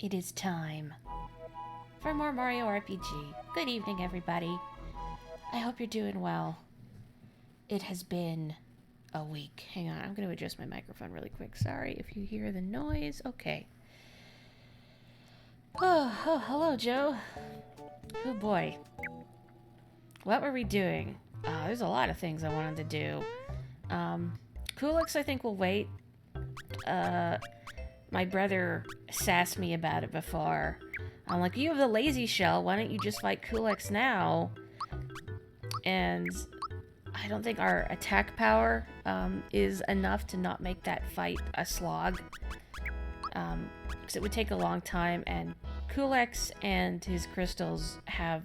It is time for more Mario RPG. Good evening, everybody. I hope you're doing well. It has been a week. Hang on, I'm going to adjust my microphone really quick. Sorry if you hear the noise. Okay. Oh, hello, Joe. Oh, boy. What were we doing? There's a lot of things I wanted to do. Kulix, I think, will wait. My brother sassed me about it before. I'm like, you have the lazy shell. Why don't you just fight Kulix now? And I don't think our attack power is enough to not make that fight a slog. Because it would take a long time, and Kulix and his crystals have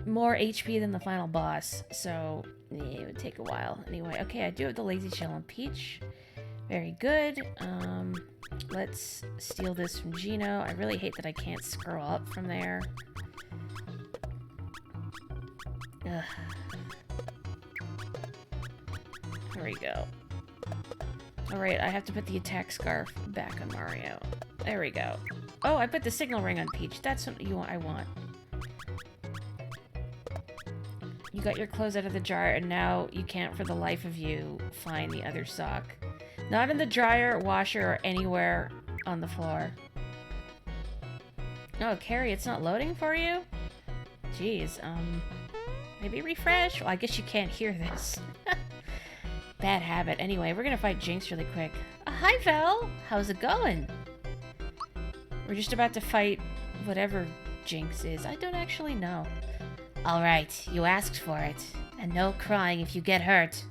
more HP than the final boss, so yeah, it would take a while. Anyway, okay, I do have the lazy shell on Peach. Very good. Let's steal this from Gino. I really hate that I can't scroll up from there. Ugh. There we go. Alright, I have to put the attack scarf back on Mario. There we go. Oh, I put the signal ring on Peach. That's what I want. You got your clothes out of the jar, and now you can't for the life of you find the other sock. Not in the dryer, washer, or anywhere on the floor. Oh, Carrie, it's not loading for you? Jeez, maybe refresh? Well, I guess you can't hear this. Bad habit. Anyway, we're gonna fight Jinx really quick. Hi, Val! How's it going? We're just about to fight whatever Jinx is. I don't actually know. Alright, you asked for it. And no crying if you get hurt.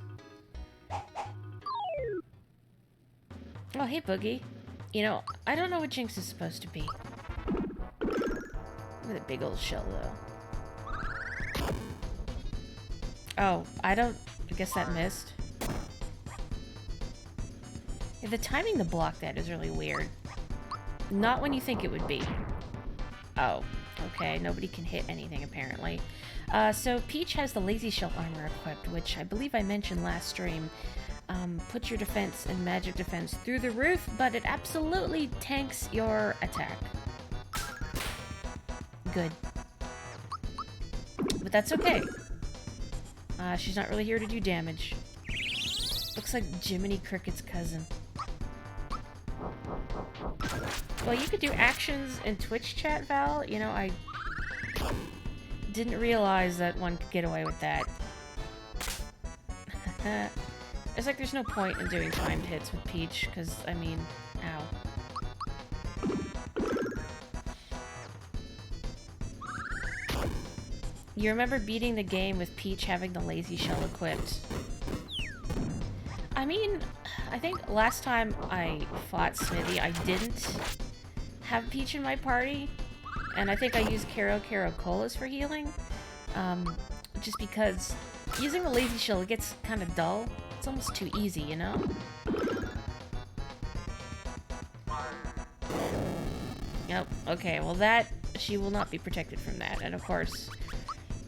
Oh, hey, Boogie. You know, I don't know what Jinx is supposed to be. Look at the big old shell, though. Oh, I guess that missed. Yeah, the timing to block that is really weird. Not when you think it would be. Oh, okay. Nobody can hit anything, apparently. So Peach has the Lazy Shell armor equipped, which I believe I mentioned last stream. Puts your defense and magic defense through the roof, but it absolutely tanks your attack. Good. But that's okay. She's not really here to do damage. Looks like Jiminy Cricket's cousin. Well, you could do actions in Twitch chat, Val. You know, I didn't realize that one could get away with that. It's like there's no point in doing timed hits with Peach, because, I mean, ow. You remember beating the game with Peach having the lazy shell equipped? I mean, I think last time I fought Smithy, I didn't have Peach in my party, and I think I used Caro Colas for healing, just because using the lazy shell, it gets kind of dull. It's almost too easy, you know? Yep, okay, well she will not be protected from that, and of course,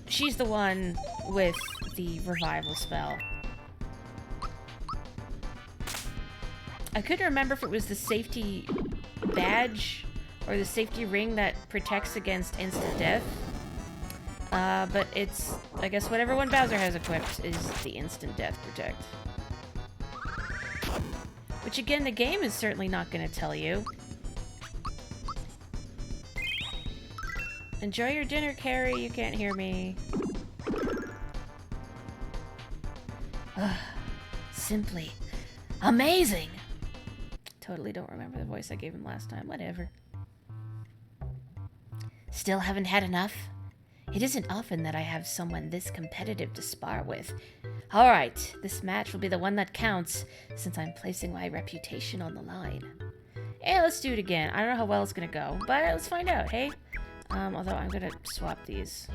she's the one with the revival spell. I couldn't remember if it was the safety badge or the safety ring that protects against instant death. But it's, I guess, whatever one Bowser has equipped is the instant death protect. Which, again, the game is certainly not going to tell you. Enjoy your dinner, Carrie. You can't hear me. Simply amazing. Totally don't remember the voice I gave him last time. Whatever. Still haven't had enough? It isn't often that I have someone this competitive to spar with. Alright, this match will be the one that counts, since I'm placing my reputation on the line. Hey, let's do it again. I don't know how well it's gonna go, but let's find out, hey? Although I'm gonna swap these.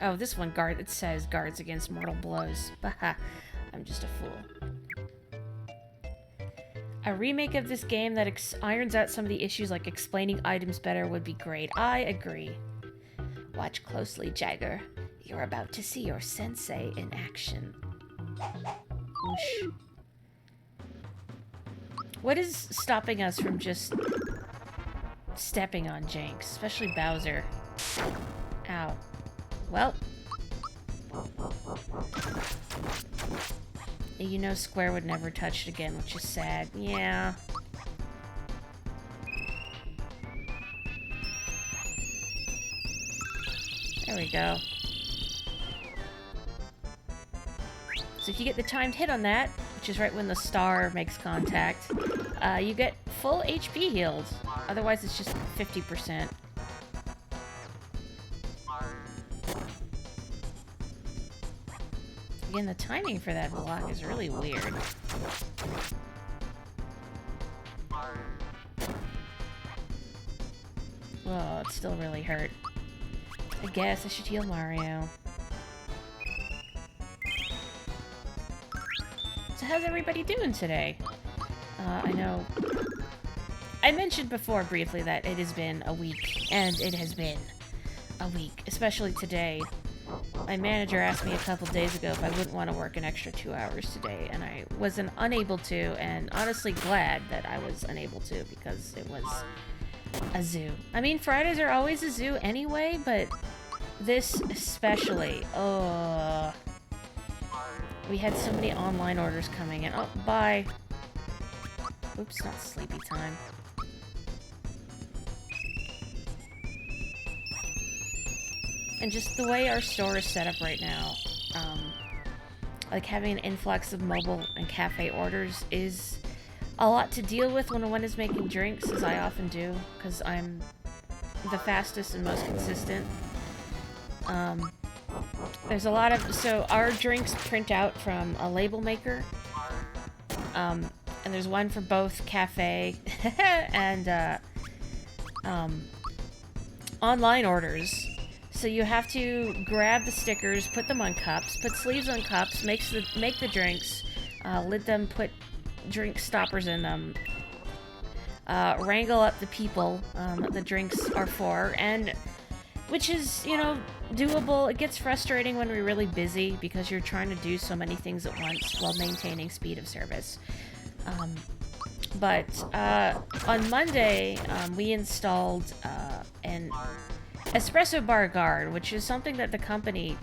Oh, this one it says guards against mortal blows. Haha, I'm just a fool. A remake of this game that irons out some of the issues like explaining items better would be great. I agree. Watch closely, Jagger. You're about to see your sensei in action. Whoosh. What is stopping us from just stepping on Jinx, especially Bowser? Ow. Well. You know Square would never touch it again, which is sad. Yeah. There we go. So if you get the timed hit on that, which is right when the star makes contact, you get full HP healed. Otherwise, it's just 50%. Again, the timing for that block is really weird. Oh, it still really hurt. I guess I should heal Mario. So how's everybody doing today? I know I mentioned before briefly that it has been a week, and it has been a week, especially today. My manager asked me a couple days ago if I wouldn't want to work an extra 2 hours today, and I wasn't unable to, and honestly glad that I was unable to, because it was a zoo. I mean, Fridays are always a zoo anyway, but this especially. Oh, we had so many online orders coming in. Oh, bye. Oops, not sleepy time. And just the way our store is set up right now, like having an influx of mobile and cafe orders is a lot to deal with when one is making drinks, as I often do, because I'm the fastest and most consistent. There's a lot of... So our drinks print out from a label maker, and there's one for both cafe and online orders. So you have to grab the stickers, put them on cups, put sleeves on cups, make the drinks, lid them, put drink stoppers in them, wrangle up the people that the drinks are for, and which is, you know, doable. It gets frustrating when we're really busy because you're trying to do so many things at once while maintaining speed of service. But on Monday, we installed an espresso bar guard, which is something that the company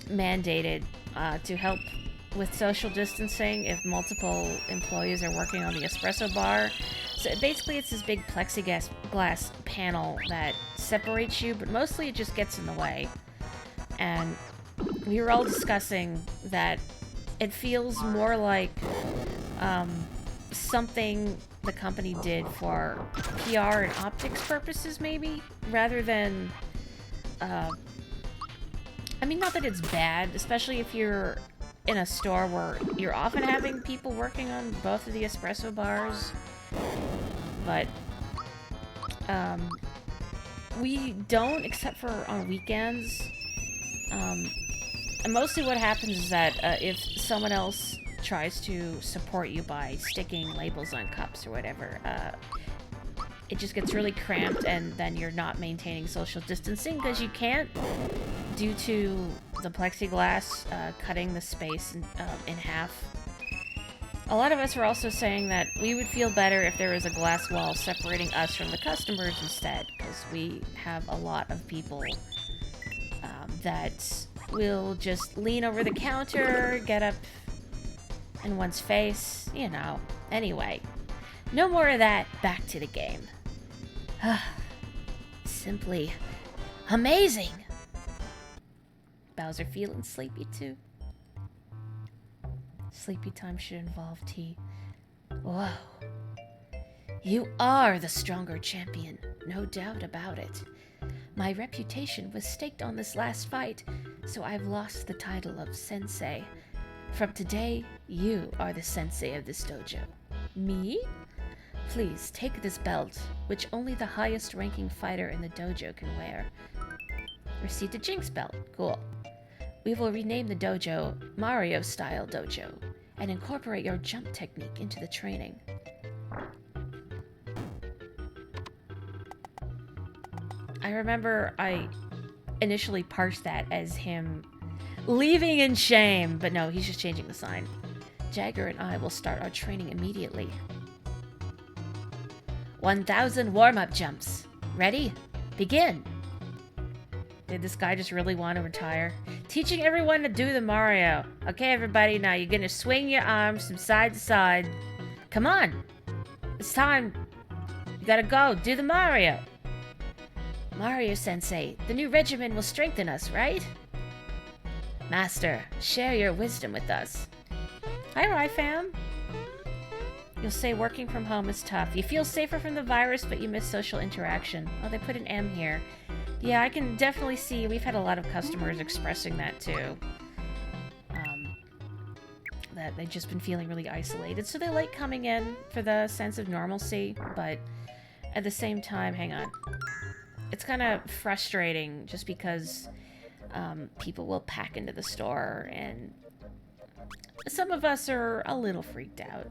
mandated to help with social distancing if multiple employees are working on the espresso bar. So basically it's this big plexiglass panel that separates you, but mostly it just gets in the way. And we were all discussing that it feels more like something the company did for PR and optics purposes, maybe, rather than, I mean, not that it's bad, especially if you're in a store where you're often having people working on both of the espresso bars, but, we don't, except for on weekends. And mostly what happens is that, if someone else tries to support you by sticking labels on cups or whatever, it just gets really cramped, and then you're not maintaining social distancing because you can't, due to the plexiglass cutting the space in half. A lot of us were also saying that we would feel better if there was a glass wall separating us from the customers instead, because we have a lot of people that will just lean over the counter, get up in one's face, you know. Anyway, no more of that. Back to the game. Simply amazing. Bowser feeling sleepy too. Sleepy time should involve tea. Whoa. You are the stronger champion, no doubt about it. My reputation was staked on this last fight, so I've lost the title of sensei. From today, you are the sensei of this dojo. Me? Please take this belt, which only the highest ranking fighter in the dojo can wear. Receive the Jinx belt. Cool. We will rename the dojo Mario Style Dojo and incorporate your jump technique into the training. I remember I initially parsed that as him leaving in shame, but no, he's just changing the sign. Jagger and I will start our training immediately. 1,000 warm-up jumps. Ready? Begin. Did this guy just really want to retire? Teaching everyone to do the Mario. Okay, everybody, now you're gonna swing your arms from side to side. Come on. It's time. You gotta go. Do the Mario. Mario-sensei, the new regimen will strengthen us, right? Master, share your wisdom with us. Hi, Ryfam. You'll say working from home is tough. You feel safer from the virus, but you miss social interaction. Oh, they put an M here. Yeah, I can definitely see. We've had a lot of customers expressing that, too. That they've just been feeling really isolated. So they like coming in for the sense of normalcy, but at the same time, hang on. It's kind of frustrating just because people will pack into the store, and some of us are a little freaked out.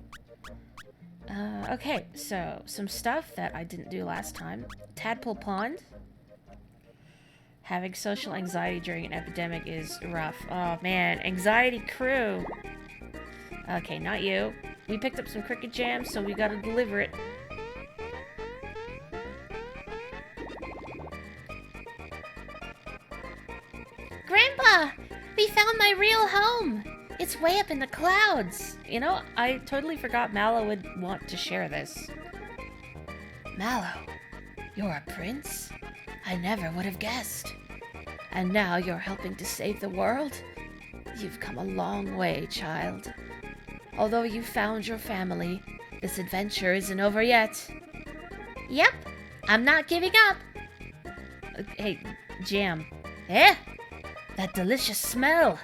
Okay, so some stuff that I didn't do last time. Tadpole Pond. Having social anxiety during an epidemic is rough. Oh man, anxiety crew. Okay, not you. We picked up some cricket jam, so we gotta deliver it. Grandpa! We found my real home! It's way up in the clouds! You know, I totally forgot Mallow would want to share this. Mallow, you're a prince? I never would have guessed. And now you're helping to save the world? You've come a long way, child. Although you found your family, this adventure isn't over yet. Yep, I'm not giving up. Hey, Jam. Eh? That delicious smell.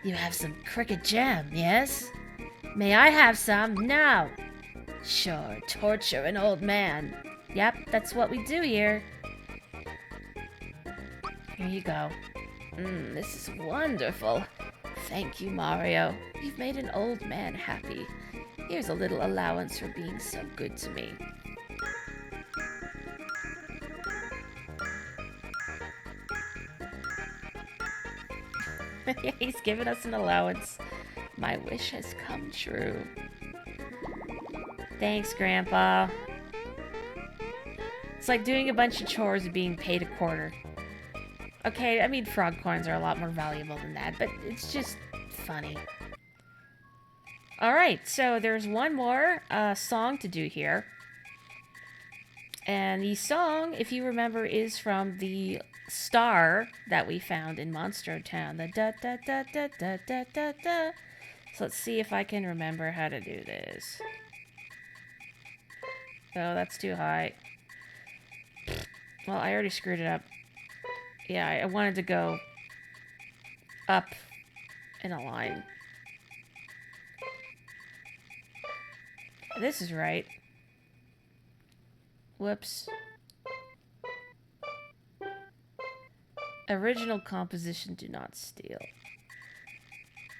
You have some cricket jam, yes? May I have some now? Sure, torture an old man. Yep, that's what we do here. Here you go. This is wonderful. Thank you, Mario. You've made an old man happy. Here's a little allowance for being so good to me. He's given us an allowance. My wish has come true. Thanks, Grandpa. It's like doing a bunch of chores and being paid a quarter. Okay, I mean, frog coins are a lot more valuable than that, but it's just funny. Alright, so there's one more song to do here. And the song, if you remember, is from the star that we found in Monstro Town. The da-da-da-da-da-da-da-da. So let's see if I can remember how to do this. Oh, that's too high. Well, I already screwed it up. Yeah, I wanted to go up in a line. This is right. Whoops. Original composition, do not steal.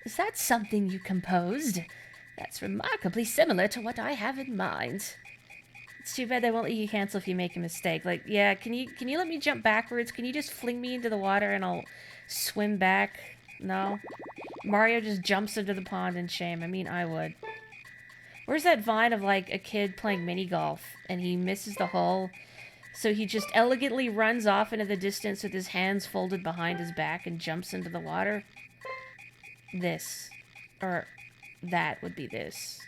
Is that something you composed? That's remarkably similar to what I have in mind. It's too bad they won't let you cancel if you make a mistake. Like, yeah, can you let me jump backwards? Can you just fling me into the water and I'll swim back? No? Mario just jumps into the pond in shame. I mean, I would. Where's that vine of, like, a kid playing mini golf and he misses the hole? So he just elegantly runs off into the distance with his hands folded behind his back and jumps into the water? This. Or that would be this.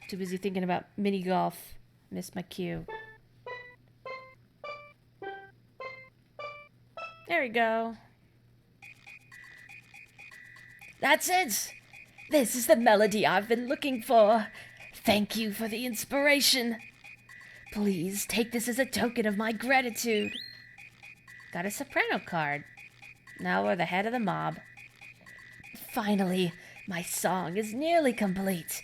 Too busy thinking about mini golf. Missed my cue. There we go. That's it! This is the melody I've been looking for. Thank you for the inspiration. Please take this as a token of my gratitude. Got a soprano card. Now we're the head of the mob. Finally, my song is nearly complete.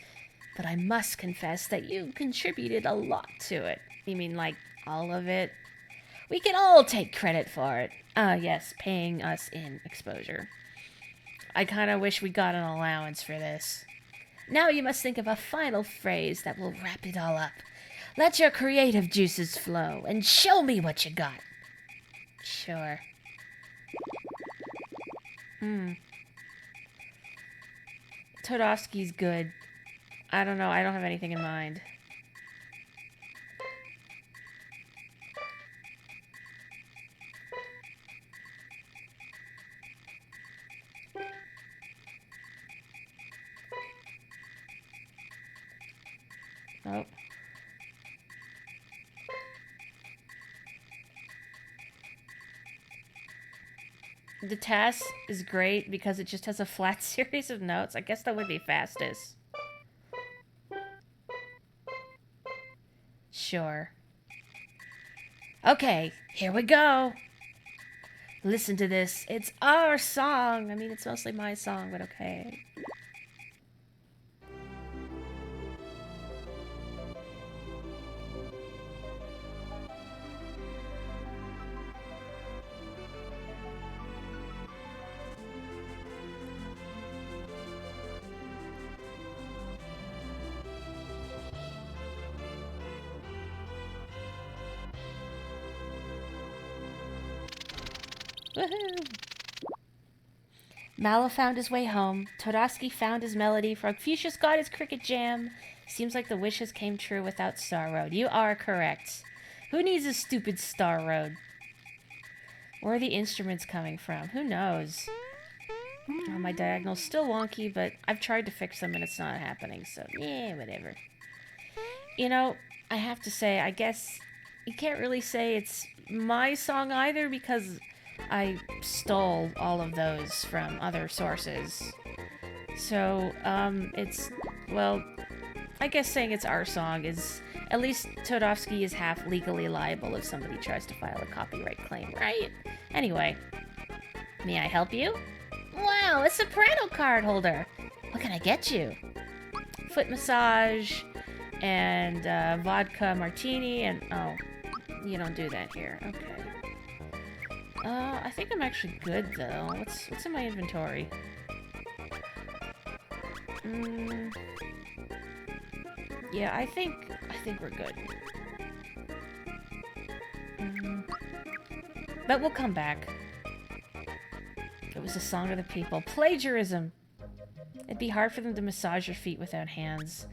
But I must confess that you contributed a lot to it. You mean like all of it? We can all take credit for it. Yes, paying us in exposure. I kind of wish we got an allowance for this. Now you must think of a final phrase that will wrap it all up. Let your creative juices flow and show me what you got. Sure. Todovsky's good. I don't know. I don't have anything in mind. Oh. The task is great because it just has a flat series of notes. I guess that would be fastest. Sure. Okay, here we go. Listen to this. It's our song. I mean, it's mostly my song, but okay. Woohoo! Mallow found his way home. Todovsky found his melody. Frogfucius got his cricket jam. Seems like the wishes came true without Star Road. You are correct. Who needs a stupid Star Road? Where are the instruments coming from? Who knows? Oh, my diagonal's still wonky, but I've tried to fix them and it's not happening, so yeah, whatever. You know, I have to say, I guess you can't really say it's my song either because I stole all of those from other sources. So, it's, well, I guess saying it's our song is, at least Todovsky is half legally liable if somebody tries to file a copyright claim, right? Anyway, may I help you? Wow, a soprano card holder! What can I get you? Foot massage, and vodka martini, and oh, you don't do that here. Okay. I think I'm actually good though. What's in my inventory? Yeah, I think we're good. But we'll come back. It was a song of the people. Plagiarism! It'd be hard for them to massage your feet without hands.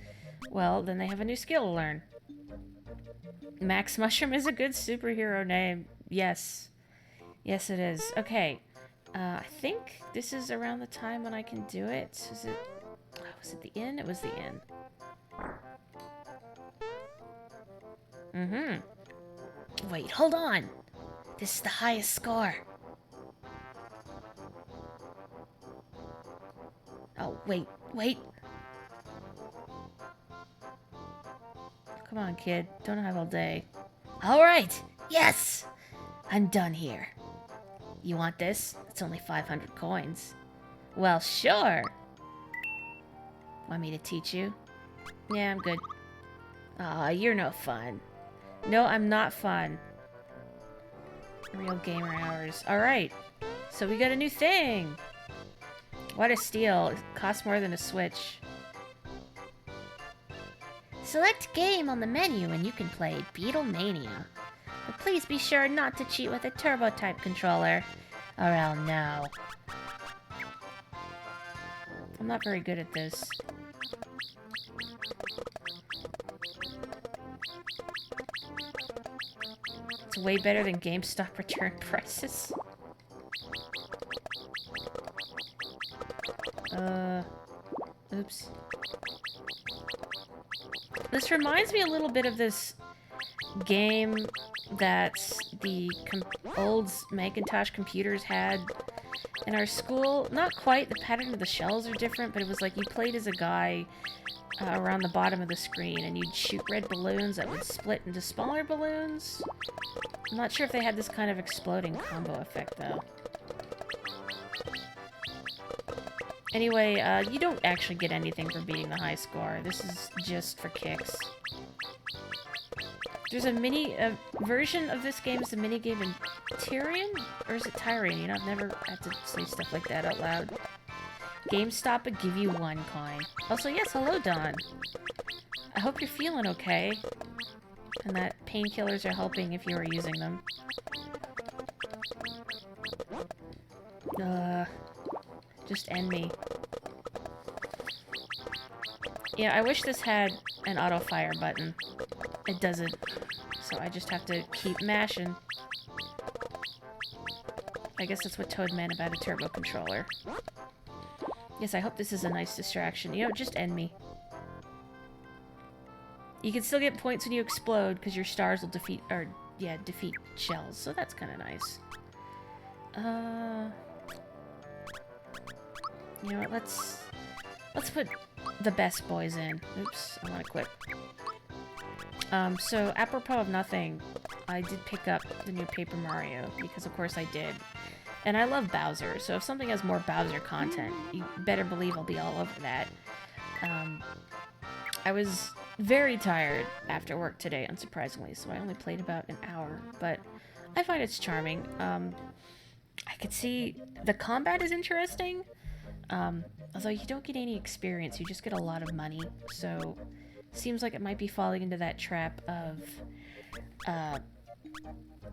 Well, then they have a new skill to learn. Max Mushroom is a good superhero name. Yes. Yes, it is. Okay. I think this is around the time when I can do it. Was it the inn? It was the inn. Wait, hold on. This is the highest score. Oh, wait. Come on, kid. Don't have all day. All right. Yes! I'm done here. You want this? It's only 500 coins. Well, sure. Want me to teach you? Yeah, I'm good. Aw, you're no fun. No, I'm not fun. Real gamer hours. Alright. So we got a new thing. What a steal. It costs more than a Switch. Select game on the menu and you can play Beatlemania. But please be sure not to cheat with a turbo-type controller, or I'll know. I'm not very good at this. It's way better than GameStop return prices. Oops. This reminds me a little bit of this game that the old Macintosh computers had in our school. Not quite, the pattern of the shells are different, but it was like you played as a guy around the bottom of the screen and you'd shoot red balloons that would split into smaller balloons. I'm not sure if they had this kind of exploding combo effect though. Anyway, you don't actually get anything for beating the high score. This is just for kicks. There's a version of this game is a minigame in Tyrian? Or is it Tyrian? You know, I've never had to say stuff like that out loud. GameStop would give you 1 coin. Also, yes, hello, Don. I hope you're feeling okay. And that painkillers are helping if you are using them. Just end me. Yeah, I wish this had an auto fire button. It doesn't. So I just have to keep mashing. I guess that's what Toad meant about a turbo controller. Yes, I hope this is a nice distraction. You know, just end me. You can still get points when you explode, because your stars will defeat shells. So that's kind of nice. You know what, let's put the best boys in. Oops, I want to quit. So apropos of nothing, I did pick up the new Paper Mario, because of course I did. And I love Bowser, so if something has more Bowser content, you better believe I'll be all over that. I was very tired after work today, unsurprisingly, so I only played about an hour, but I find it's charming. I could see the combat is interesting, although you don't get any experience, you just get a lot of money, so seems like it might be falling into that trap of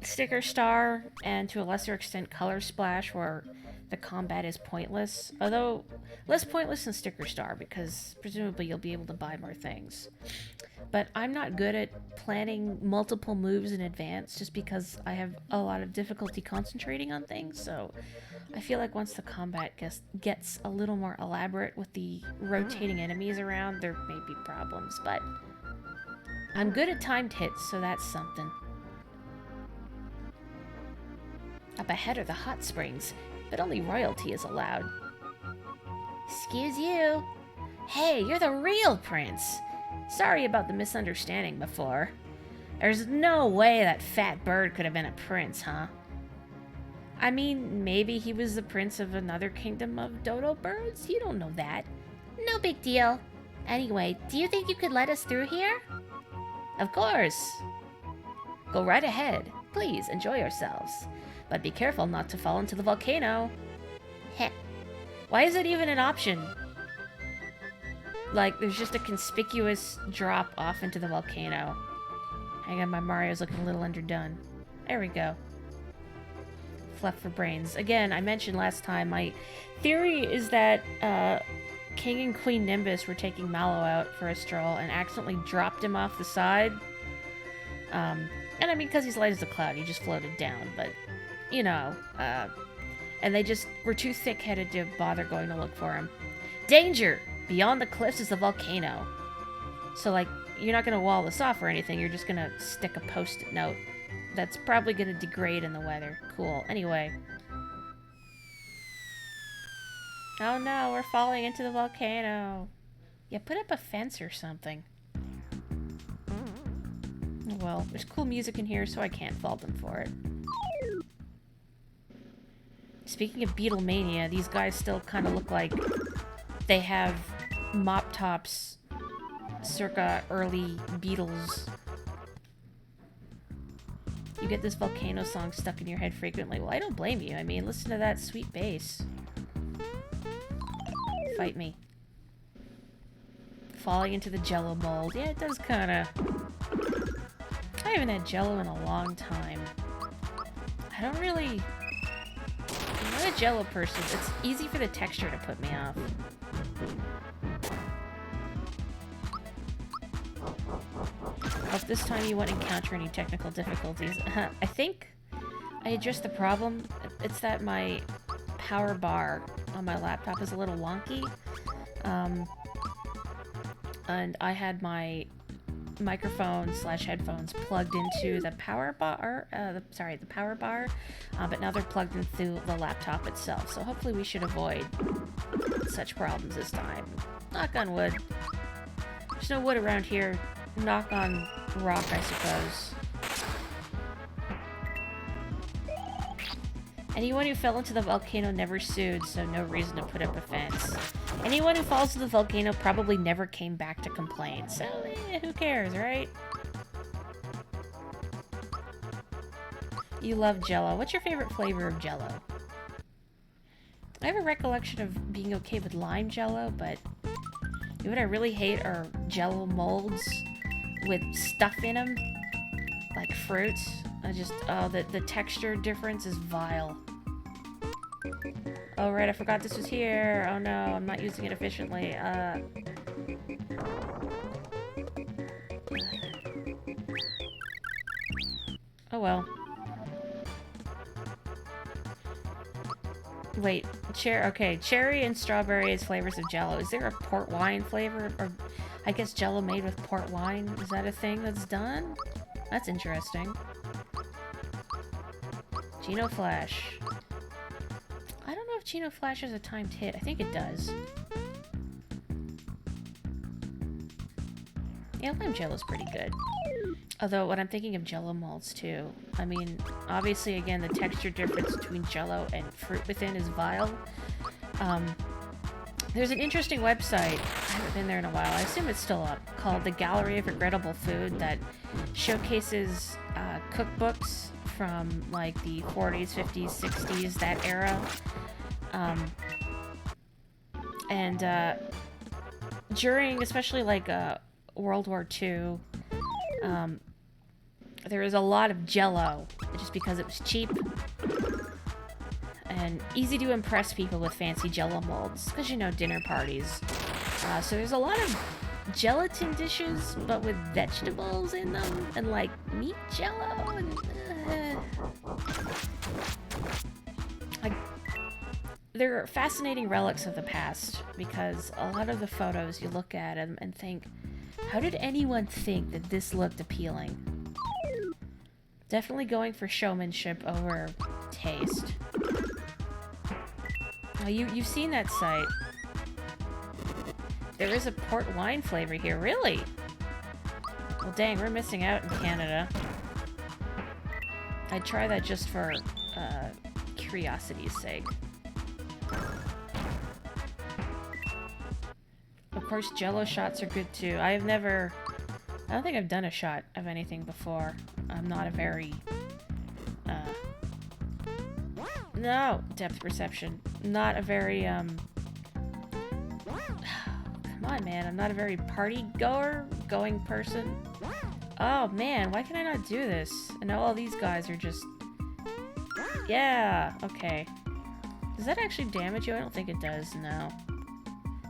Sticker Star, and to a lesser extent Color Splash, where the combat is pointless. Although, less pointless than Sticker Star, because presumably you'll be able to buy more things. But I'm not good at planning multiple moves in advance, just because I have a lot of difficulty concentrating on things, so I feel like once the combat gets a little more elaborate with the rotating enemies around, there may be problems, but I'm good at timed hits, so that's something. Up ahead are the hot springs, but only royalty is allowed. Excuse you. Hey, you're the real prince. Sorry about the misunderstanding before. There's no way that fat bird could have been a prince, huh? I mean, maybe he was the prince of another kingdom of dodo birds? You don't know that. No big deal. Anyway, do you think you could let us through here? Of course. Go right ahead. Please, enjoy yourselves. But be careful not to fall into the volcano. Heh. Why is it even an option? Like, there's just a conspicuous drop off into the volcano. Hang on, my Mario's looking a little underdone. There we go. Fluff for brains. Again, I mentioned last time, my theory is that King and Queen Nimbus were taking Mallow out for a stroll and accidentally dropped him off the side. And I mean, because he's light as a cloud, he just floated down, but, you know, and they just were too thick-headed to bother going to look for him. Danger! Beyond the cliffs is the volcano. So, like, you're not going to wall this off or anything, you're just going to stick a post-it note. That's probably going to degrade in the weather. Cool. Anyway. Oh no, we're falling into the volcano. Yeah, put up a fence or something. Well, there's cool music in here, so I can't fault them for it. Speaking of Beatlemania, these guys still kind of look like they have mop tops circa early Beatles. You get this volcano song stuck in your head frequently. Well, I don't blame you. I mean, listen to that sweet bass. Fight me. Falling into the Jello mold. Yeah, it does kind of... I haven't had Jello in a long time. I don't really... I'm not a Jello person. It's easy for the texture to put me off. Hope this time you won't encounter any technical difficulties. I think I addressed the problem. It's that my power bar on my laptop is a little wonky. And I had my microphone/headphones plugged into the power bar, the power bar, but now they're plugged into the laptop itself. So hopefully we should avoid such problems this time. Knock on wood. There's no wood around here. Knock on rock, I suppose. Anyone who fell into the volcano never sued, so no reason to put up a fence. Anyone who falls into the volcano probably never came back to complain, so who cares, right? You love Jello. What's your favorite flavor of Jello? I have a recollection of being okay with lime Jello, but you know what I really hate are Jello molds with stuff in them, like fruits. The texture difference is vile. Oh right, I forgot this was here. Oh no, I'm not using it efficiently. Oh well. Wait, okay, cherry and strawberry is flavors of Jello. Is there a port wine flavor, or I guess Jello made with port wine? Is that a thing that's done? That's interesting. Geno Flash. I don't know if Geno Flash has a timed hit. I think it does. Yeah, lime Jello's pretty good. Although, when I'm thinking of Jello molds, too, I mean, obviously, again, the texture difference between Jello and fruit within is vile. There's an interesting website, I haven't been there in a while, I assume it's still up, called the Gallery of Regrettable Food that showcases cookbooks from, like, the 40s, 50s, 60s, that era. During, especially, like, World War II, there was a lot of Jello, just because it was cheap and easy to impress people with fancy Jello molds, because, you know, dinner parties. So there's a lot of gelatin dishes, but with vegetables in them, and, like, meat Jello, and... They're fascinating relics of the past, because a lot of the photos, you look at them and think, how did anyone think that this looked appealing? Definitely going for showmanship over taste. Oh, you've seen that site. There is a port wine flavor here, really? Well, dang, we're missing out in Canada. I'd try that just for curiosity's sake. Of course, Jello shots are good too. I don't think I've done a shot of anything before. I'm not a very, no, depth perception. Not a very, come on, man. I'm not a very going person. Oh, man, why can I not do this? I know all these guys are just, yeah, okay. Does that actually damage you? I don't think it does, no.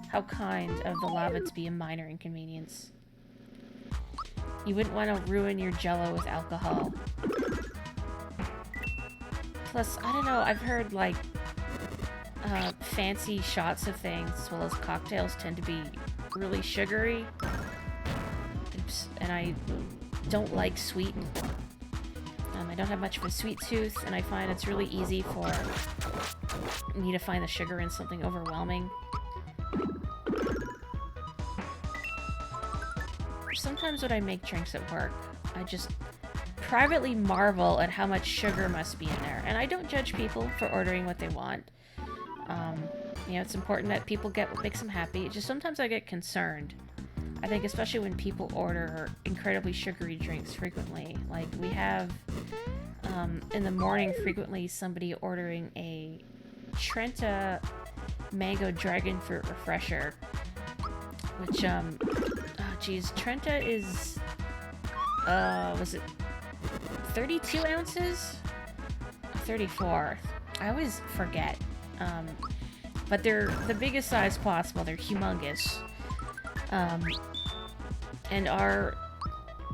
How kind of the lava to be a minor inconvenience. You wouldn't want to ruin your Jello with alcohol. Plus, I don't know, I've heard, like, fancy shots of things, as well as cocktails, tend to be really sugary. Oops, and I don't like sweet. I don't have much of a sweet tooth, and I find it's really easy for me to find the sugar in something overwhelming. Sometimes when I make drinks at work, I just privately marvel at how much sugar must be in there. And I don't judge people for ordering what they want. You know, it's important that people get what makes them happy. Just sometimes I get concerned. I think especially when people order incredibly sugary drinks frequently. Like, we have, in the morning, frequently somebody ordering a Trenta Mango Dragon Fruit Refresher. Which, oh geez, Trenta is, was it 32 ounces? 34. I always forget. But they're the biggest size possible. They're humongous. And our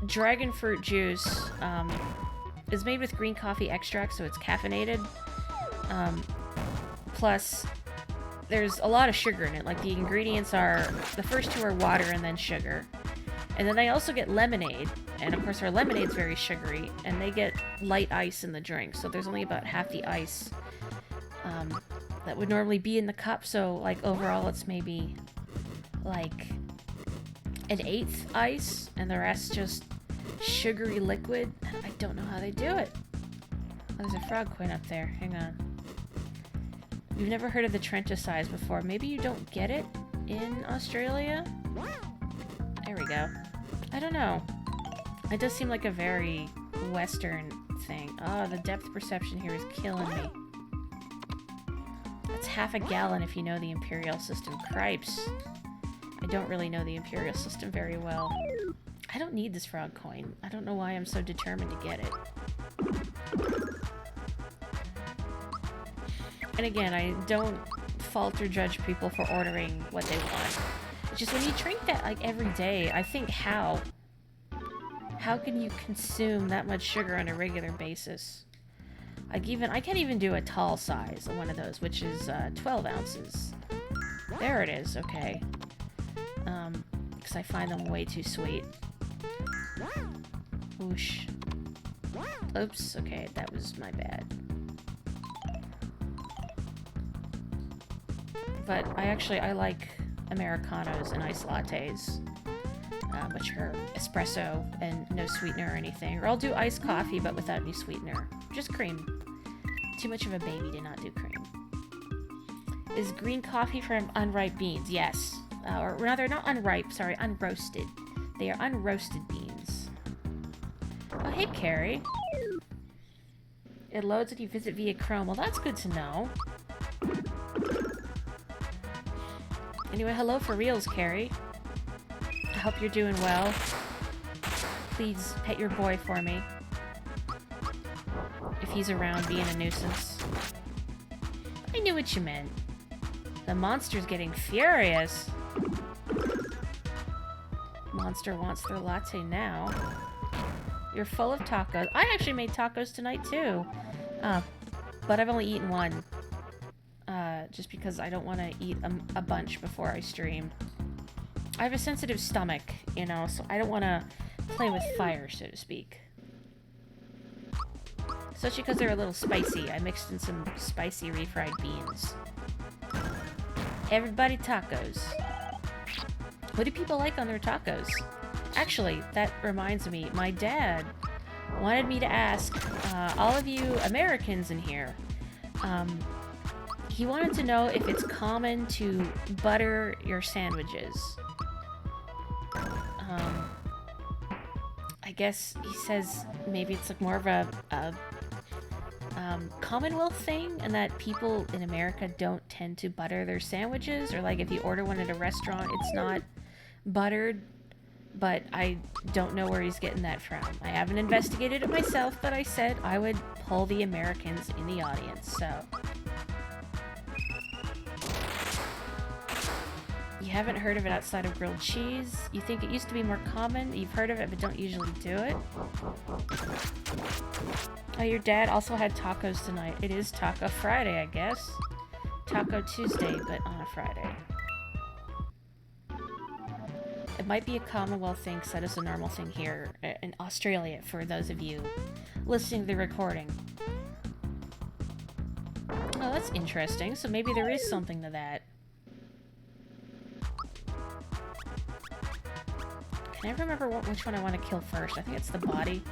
dragon fruit juice is made with green coffee extract, so it's caffeinated. Plus, there's a lot of sugar in it. Like, the ingredients are, the first two are water and then sugar. And then they also get lemonade. And of course our lemonade's very sugary. And they get light ice in the drink. So there's only about half the ice that would normally be in the cup. So, like, overall it's maybe, like, an 1/8 ice. And the rest just sugary liquid. I don't know how they do it. Oh, there's a frog coin up there. Hang on. You've never heard of the Trenta size before. Maybe you don't get it in Australia? There we go. I don't know. It does seem like a very Western thing. Oh, the depth perception here is killing me. That's half a gallon if you know the Imperial system. Cripes. I don't really know the Imperial system very well. I don't need this frog coin. I don't know why I'm so determined to get it. And again, I don't fault or judge people for ordering what they want. It's just when you drink that, like, every day, I think how How can you consume that much sugar on a regular basis? I can't even do a tall size of one of those, which is 12 ounces. There it is, okay. Because I find them way too sweet. Whoosh. Oops, okay, that was my bad. But I like Americanos and iced lattes, which are espresso and no sweetener or anything. Or I'll do iced coffee, but without any sweetener. Just cream. Too much of a baby to not do cream. Is green coffee from unripe beans? Yes. Or rather, not unripe, sorry, unroasted. They are unroasted beans. Oh, hey, Carrie. It loads when you visit via Chrome. Well, that's good to know. Anyway, hello for reals, Carrie. I hope you're doing well. Please pet your boy for me. If he's around being a nuisance. I knew what you meant. The monster's getting furious. Monster wants their latte now. You're full of tacos. I actually made tacos tonight too. But I've only eaten one. Just because I don't want to eat a bunch before I stream. I have a sensitive stomach, you know, so I don't want to play with fire, so to speak. Especially because they're a little spicy. I mixed in some spicy refried beans. Everybody tacos. What do people like on their tacos? Actually, that reminds me, my dad wanted me to ask all of you Americans in here, he wanted to know if it's common to butter your sandwiches. I guess he says maybe it's like more of a Commonwealth thing, and that people in America don't tend to butter their sandwiches, or like if you order one at a restaurant, it's not buttered. But I don't know where he's getting that from. I haven't investigated it myself, but I said I would poll the Americans in the audience, so. You haven't heard of it outside of grilled cheese? You think it used to be more common? You've heard of it, but don't usually do it? Oh, your dad also had tacos tonight. It is Taco Friday, I guess. Taco Tuesday, but on a Friday. It might be a Commonwealth thing, because that is a normal thing here in Australia, for those of you listening to the recording. Oh, that's interesting. So maybe there is something to that. I never remember which one I want to kill first. I think it's the body.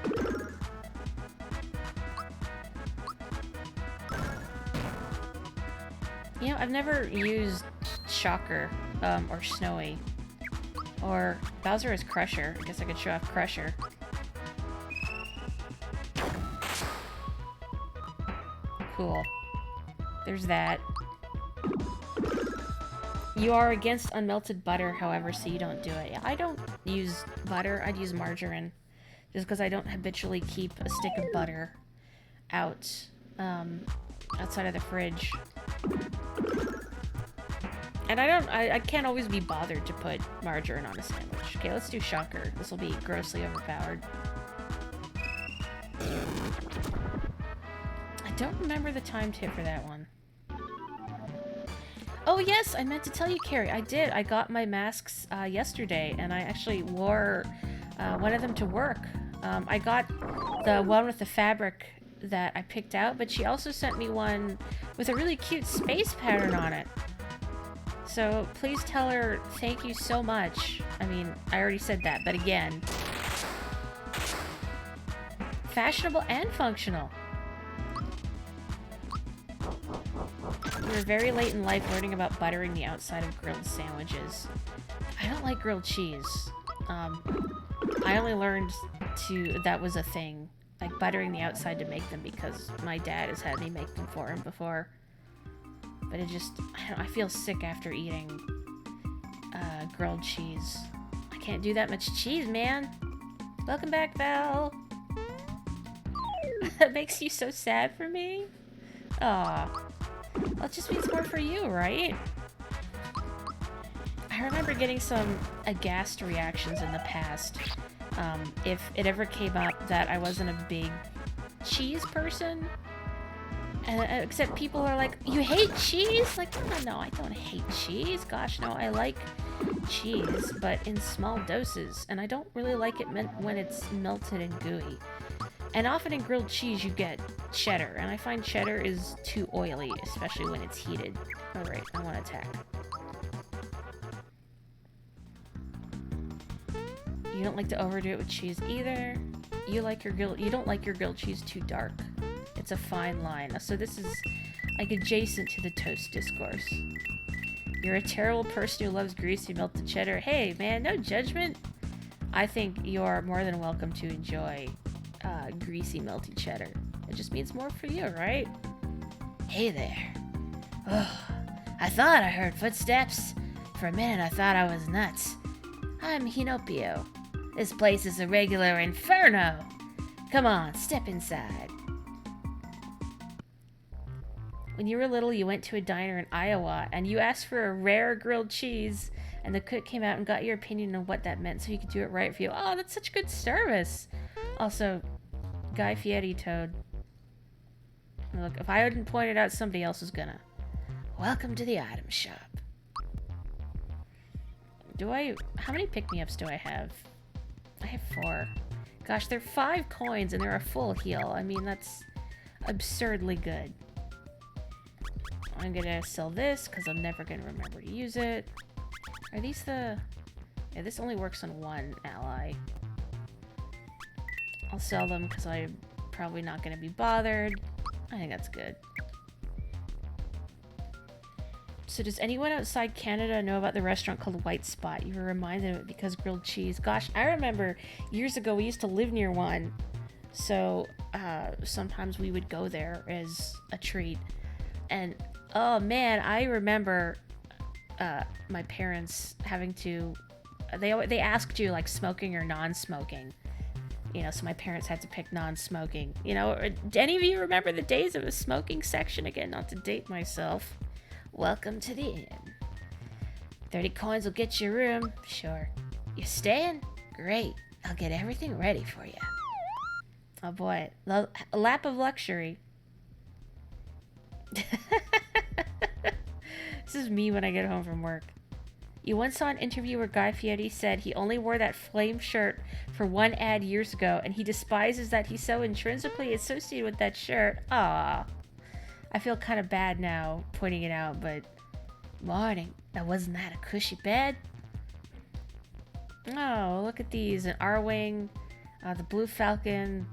You know, I've never used Shocker, or Snowy. Or Bowser as Crusher. I guess I could show off Crusher. Cool. There's that. You are against unmelted butter, however, so you don't do it. Yeah, I don't use butter. I'd use margarine. Just because I don't habitually keep a stick of butter out, outside of the fridge. And I can't always be bothered to put margarine on a sandwich. Okay, let's do Shocker. This will be grossly overpowered. I don't remember the time tip for that one. Oh yes, I meant to tell you, Carrie. I did. I got my masks yesterday, and I actually wore one of them to work. I got the one with the fabric that I picked out, but she also sent me one with a really cute space pattern on it. So please tell her thank you so much. I mean, I already said that, but again. Fashionable and functional. We were very late in life learning about buttering the outside of grilled sandwiches. I don't like grilled cheese. I only learned that was a thing. Like buttering the outside to make them because my dad has had me make them for him before. But it just, I feel sick after eating grilled cheese. I can't do that much cheese, man. Welcome back, Val. That makes you so sad for me? Aw. Well, it just means more for you, right? I remember getting some aghast reactions in the past If it ever came up that I wasn't a big cheese person, and except people are like, you hate cheese? Like, no, I don't hate cheese. Gosh, no, I like cheese, but in small doses, and I don't really like it when it's melted and gooey. And often in grilled cheese you get cheddar, and I find cheddar is too oily, especially when it's heated. Alright, I want to attack. You don't like to overdo it with cheese either. You don't like your grilled cheese too dark. It's a fine line. So this is like adjacent to the toast discourse. You're a terrible person who loves greasy melted cheddar. Hey man, no judgment. I think you're more than welcome to enjoy greasy melty cheddar. It just means more for you, right? Hey there. Oh, I thought I heard footsteps. For a minute I thought I was nuts. I'm Hinopio. This place is a regular inferno. Come on, step inside. When you were little, you went to a diner in Iowa, and you asked for a rare grilled cheese, and the cook came out and got your opinion on what that meant so he could do it right for you. Oh, that's such good service. Also, Guy Fieri Toad. Look, if I hadn't pointed out, somebody else was gonna. Welcome to the item shop. How many pick-me-ups do I have? I have 4. Gosh, they're 5 coins and they're a full heal. I mean, that's absurdly good. I'm gonna sell this because I'm never gonna remember to use it. Are these the... Yeah, this only works on one ally. I'll sell them because I'm probably not gonna be bothered. I think that's good. So does anyone outside Canada know about the restaurant called White Spot? You were reminded of it because grilled cheese. Gosh, I remember years ago we used to live near one. So sometimes we would go there as a treat. And oh man, I remember my parents having to... They asked you like smoking or non-smoking. You know, so my parents had to pick non-smoking. You know, do any of you remember the days of a smoking section? Again, not to date myself. Welcome to the inn. 30 coins will get you a room. Sure. You staying? Great. I'll get everything ready for you. Oh boy. A lap of luxury. This is me when I get home from work. You once saw an interview where Guy Fieri said he only wore that flame shirt for one ad years ago, and he despises that he's so intrinsically associated with that shirt. Ah. I feel kind of bad now pointing it out, but... Morning. Now wasn't that a cushy bed? Oh, look at these. An R-Wing, the Blue Falcon,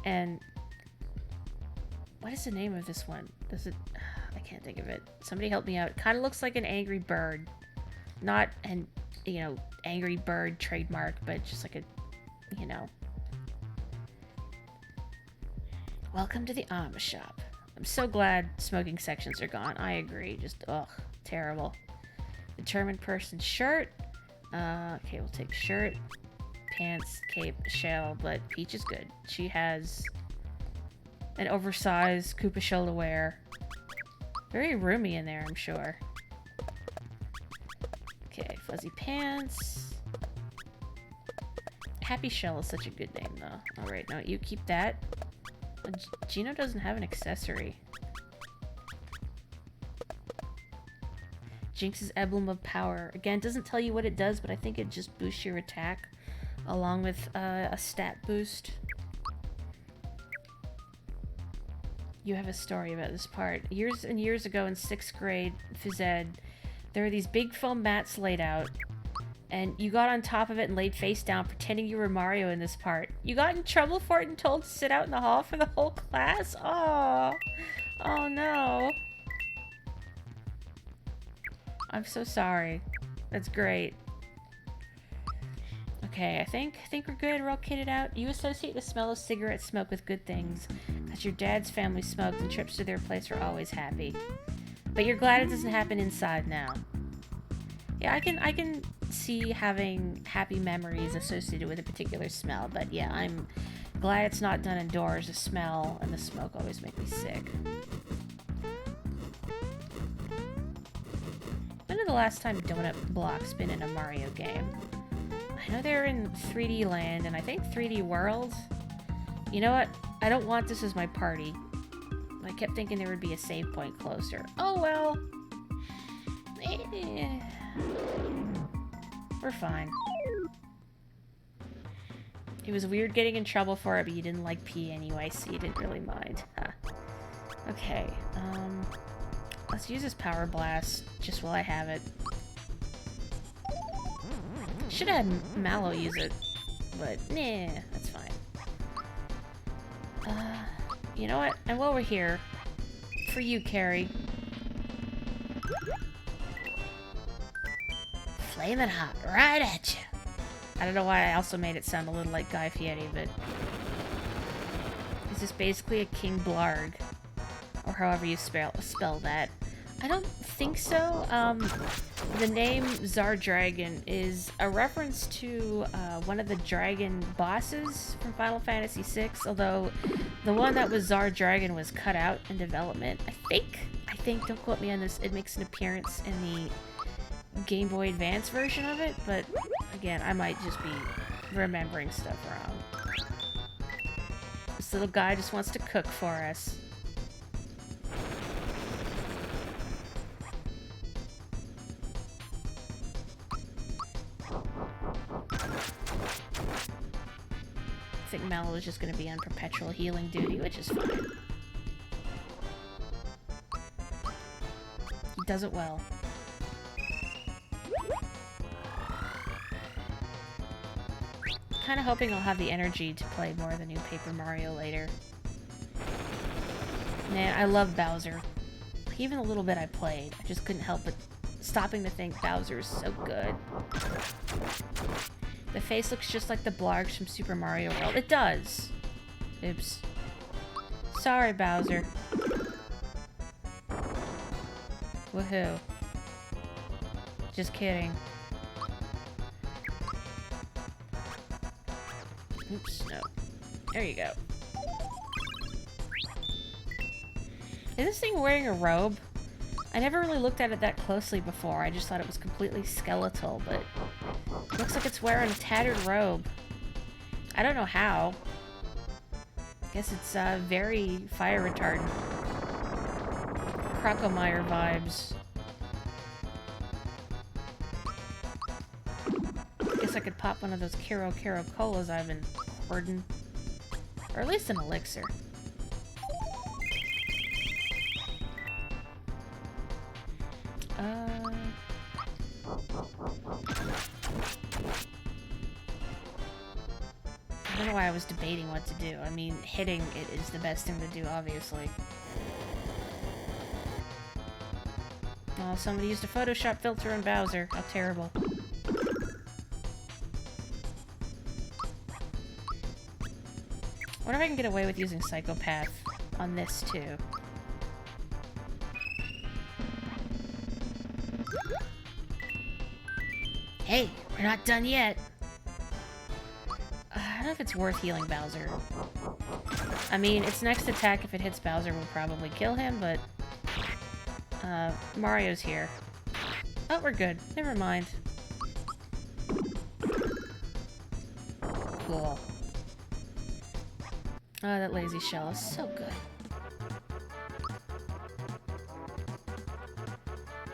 and... What is the name of this one? Does it... I can't think of it. Somebody help me out. It kind of looks like an Angry Bird. Not an, you know, Angry Bird trademark, but just like a, you know. Welcome to the armor shop. I'm so glad smoking sections are gone. I agree. Just, ugh, terrible. Determined person shirt. Okay, we'll take shirt, pants, cape, shell, but Peach is good. She has an oversized Koopa shell to wear. Very roomy in there, I'm sure. Okay, fuzzy pants. Happy Shell is such a good name, though. Alright, no, you keep that. Gino doesn't have an accessory. Jinx's Emblem of Power. Again, doesn't tell you what it does, but I think it just boosts your attack along with a stat boost. You have a story about this part. Years and years ago in 6th grade phys ed, there were these big foam mats laid out, and you got on top of it and laid face down pretending you were Mario in this part. You got in trouble for it and told to sit out in the hall for the whole class? Oh, oh no. I'm so sorry. That's great. Okay, I think we're good. We're all kitted out. You associate the smell of cigarette smoke with good things, because your dad's family smoked and trips to their place are always happy. But you're glad it doesn't happen inside now. Yeah, I can see having happy memories associated with a particular smell, but yeah, I'm glad it's not done indoors. The smell and the smoke always make me sick. When was the last time donut blocks been in a Mario game? I know they're in 3D Land, and I think 3D World. You know what? I don't want this as my party. I kept thinking there would be a save point closer. Oh well. We're fine. It was weird getting in trouble for it, but you didn't like pee anyway, so you didn't really mind. Huh. Okay, let's use this Power Blast just while I have it. Should have had Mallow use it, but nah, that's fine. You know what? And while we're here, for you, Carrie. Flamin' hot, right at you. I don't know why I also made it sound a little like Guy Fieri, but... Is this basically a King Blarg? Or however you spell that. I don't think so. The name Tsar Dragon is a reference to one of the dragon bosses from Final Fantasy VI, although the one that was Tsar Dragon was cut out in development. I think, don't quote me on this, it makes an appearance in the Game Boy Advance version of it, but again, I might just be remembering stuff wrong. This little guy just wants to cook for us. I think Mallow is just going to be on perpetual healing duty, which is fine. He does it well. Kind of hoping I'll have the energy to play more of the new Paper Mario later. Man, I love Bowser. Even the little bit I played, I just couldn't help but stopping to think Bowser is so good. The face looks just like the Blargs from Super Mario World. It does. Oops. Sorry, Bowser. Woohoo. Just kidding. Oops, no. There you go. Is this thing wearing a robe? I never really looked at it that closely before. I just thought it was completely skeletal, but it looks like it's wearing a tattered robe. I don't know how. Guess it's very fire retardant. Crocomire vibes. Guess I could pop one of those Kero Colas I've been hoarding. Or at least an elixir. I don't know why I was debating what to do. I mean, hitting it is the best thing to do, obviously. Oh, somebody used a Photoshop filter on Bowser. How terrible. What if I can get away with using Psychopath on this, too? Hey, we're not done yet. I don't know if it's worth healing Bowser. I mean, its next attack, if it hits Bowser, will probably kill him, but... Mario's here. Oh, we're good. Never mind. Cool. Oh, that lazy shell is so good.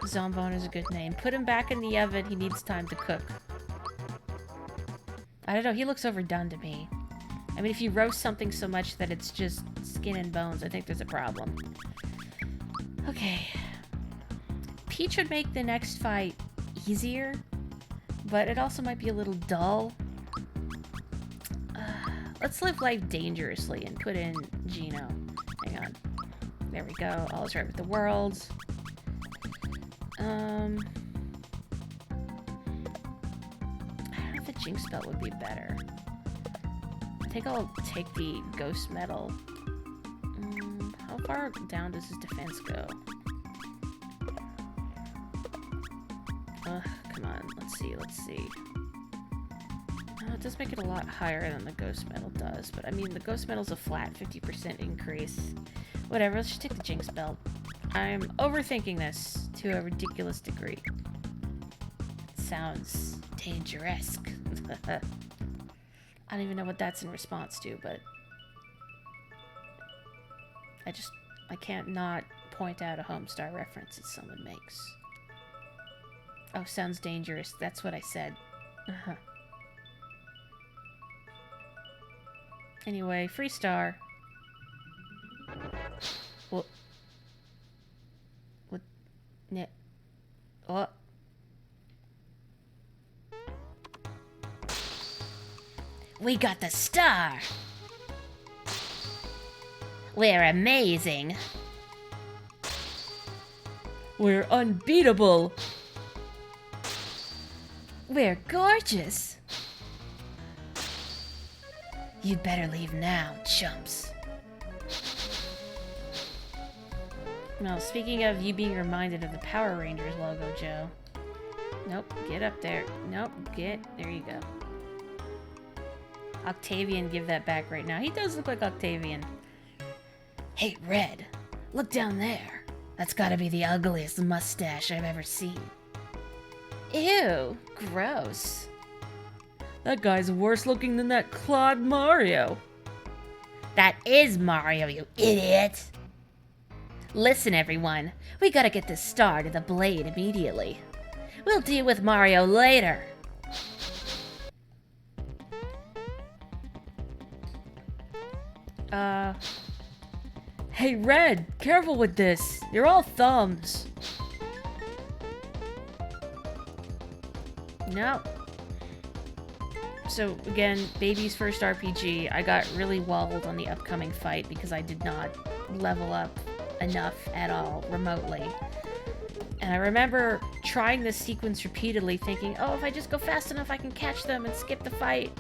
Zombone is a good name. Put him back in the oven. He needs time to cook. I don't know. He looks overdone to me. I mean, if you roast something so much that it's just skin and bones, I think there's a problem. Okay. Peach would make the next fight easier, but it also might be a little dull. Let's live life dangerously and put in Geno. Hang on. There we go. All is right with the world. I don't know if the Jinx Belt would be better. I think I'll take the Ghost Medal. How far down does his defense go? Come on. Let's see. Oh, it does make it a lot higher than the Ghost Medal does, but I mean, the Ghost Medal's a flat 50% increase. Whatever, let's just take the Jinx Belt. I'm overthinking this to a ridiculous degree. Let's sounds dangerous. I don't even know what that's in response to, but I can't not point out a Homestar reference that someone makes. Oh, sounds dangerous. That's what I said. Anyway, free star. What? Oh. We got the star! We're amazing! We're unbeatable! We're gorgeous! You'd better leave now, chumps. Well, speaking of you being reminded of the Power Rangers logo, Joe. Nope, get up there. Nope, there you go. Octavian, give that back right now. He does look like Octavian. Hey, Red, look down there. That's gotta be the ugliest mustache I've ever seen. Ew, gross. That guy's worse looking than that Claude Mario. That is Mario, you idiot. Listen, everyone. We gotta get this star to the blade immediately. We'll deal with Mario later. Hey, Red, careful with this. You're all thumbs. No. So, again, baby's first RPG. I got really walled on the upcoming fight because I did not level up enough at all, remotely. And I remember trying this sequence repeatedly, thinking, oh, if I just go fast enough, I can catch them and skip the fight.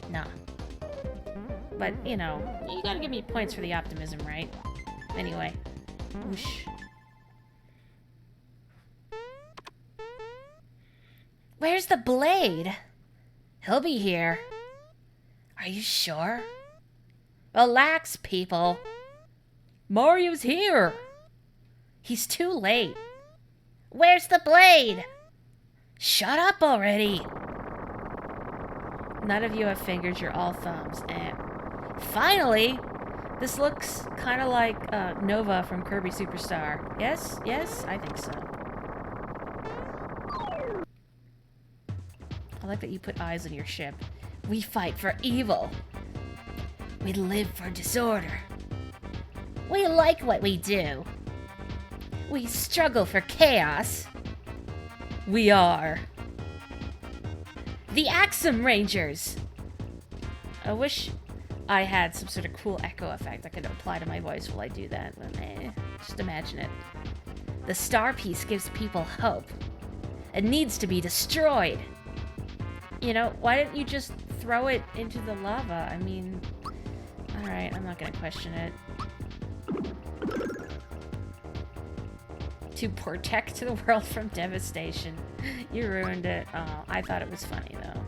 Nah. But, you know, you gotta give me points for the optimism, right? Anyway. Whoosh. Where's the blade? He'll be here. Are you sure? Relax, people. Mario's here. He's too late. Where's the blade? Shut up already. None of you have fingers, you're all thumbs. And finally, this looks kind of like Nova from Kirby Superstar. Yes? Yes? I think so. I like that you put eyes on your ship. We fight for evil. We live for disorder. We like what we do. We struggle for chaos. We are the Axum Rangers. I wish I had some sort of cool echo effect I could apply to my voice while I do that. But just imagine it. The star piece gives people hope. It needs to be destroyed. You know, why didn't you just throw it into the lava? I mean, alright, I'm not gonna question it. To protect the world from devastation. You ruined it. Oh, I thought it was funny, though.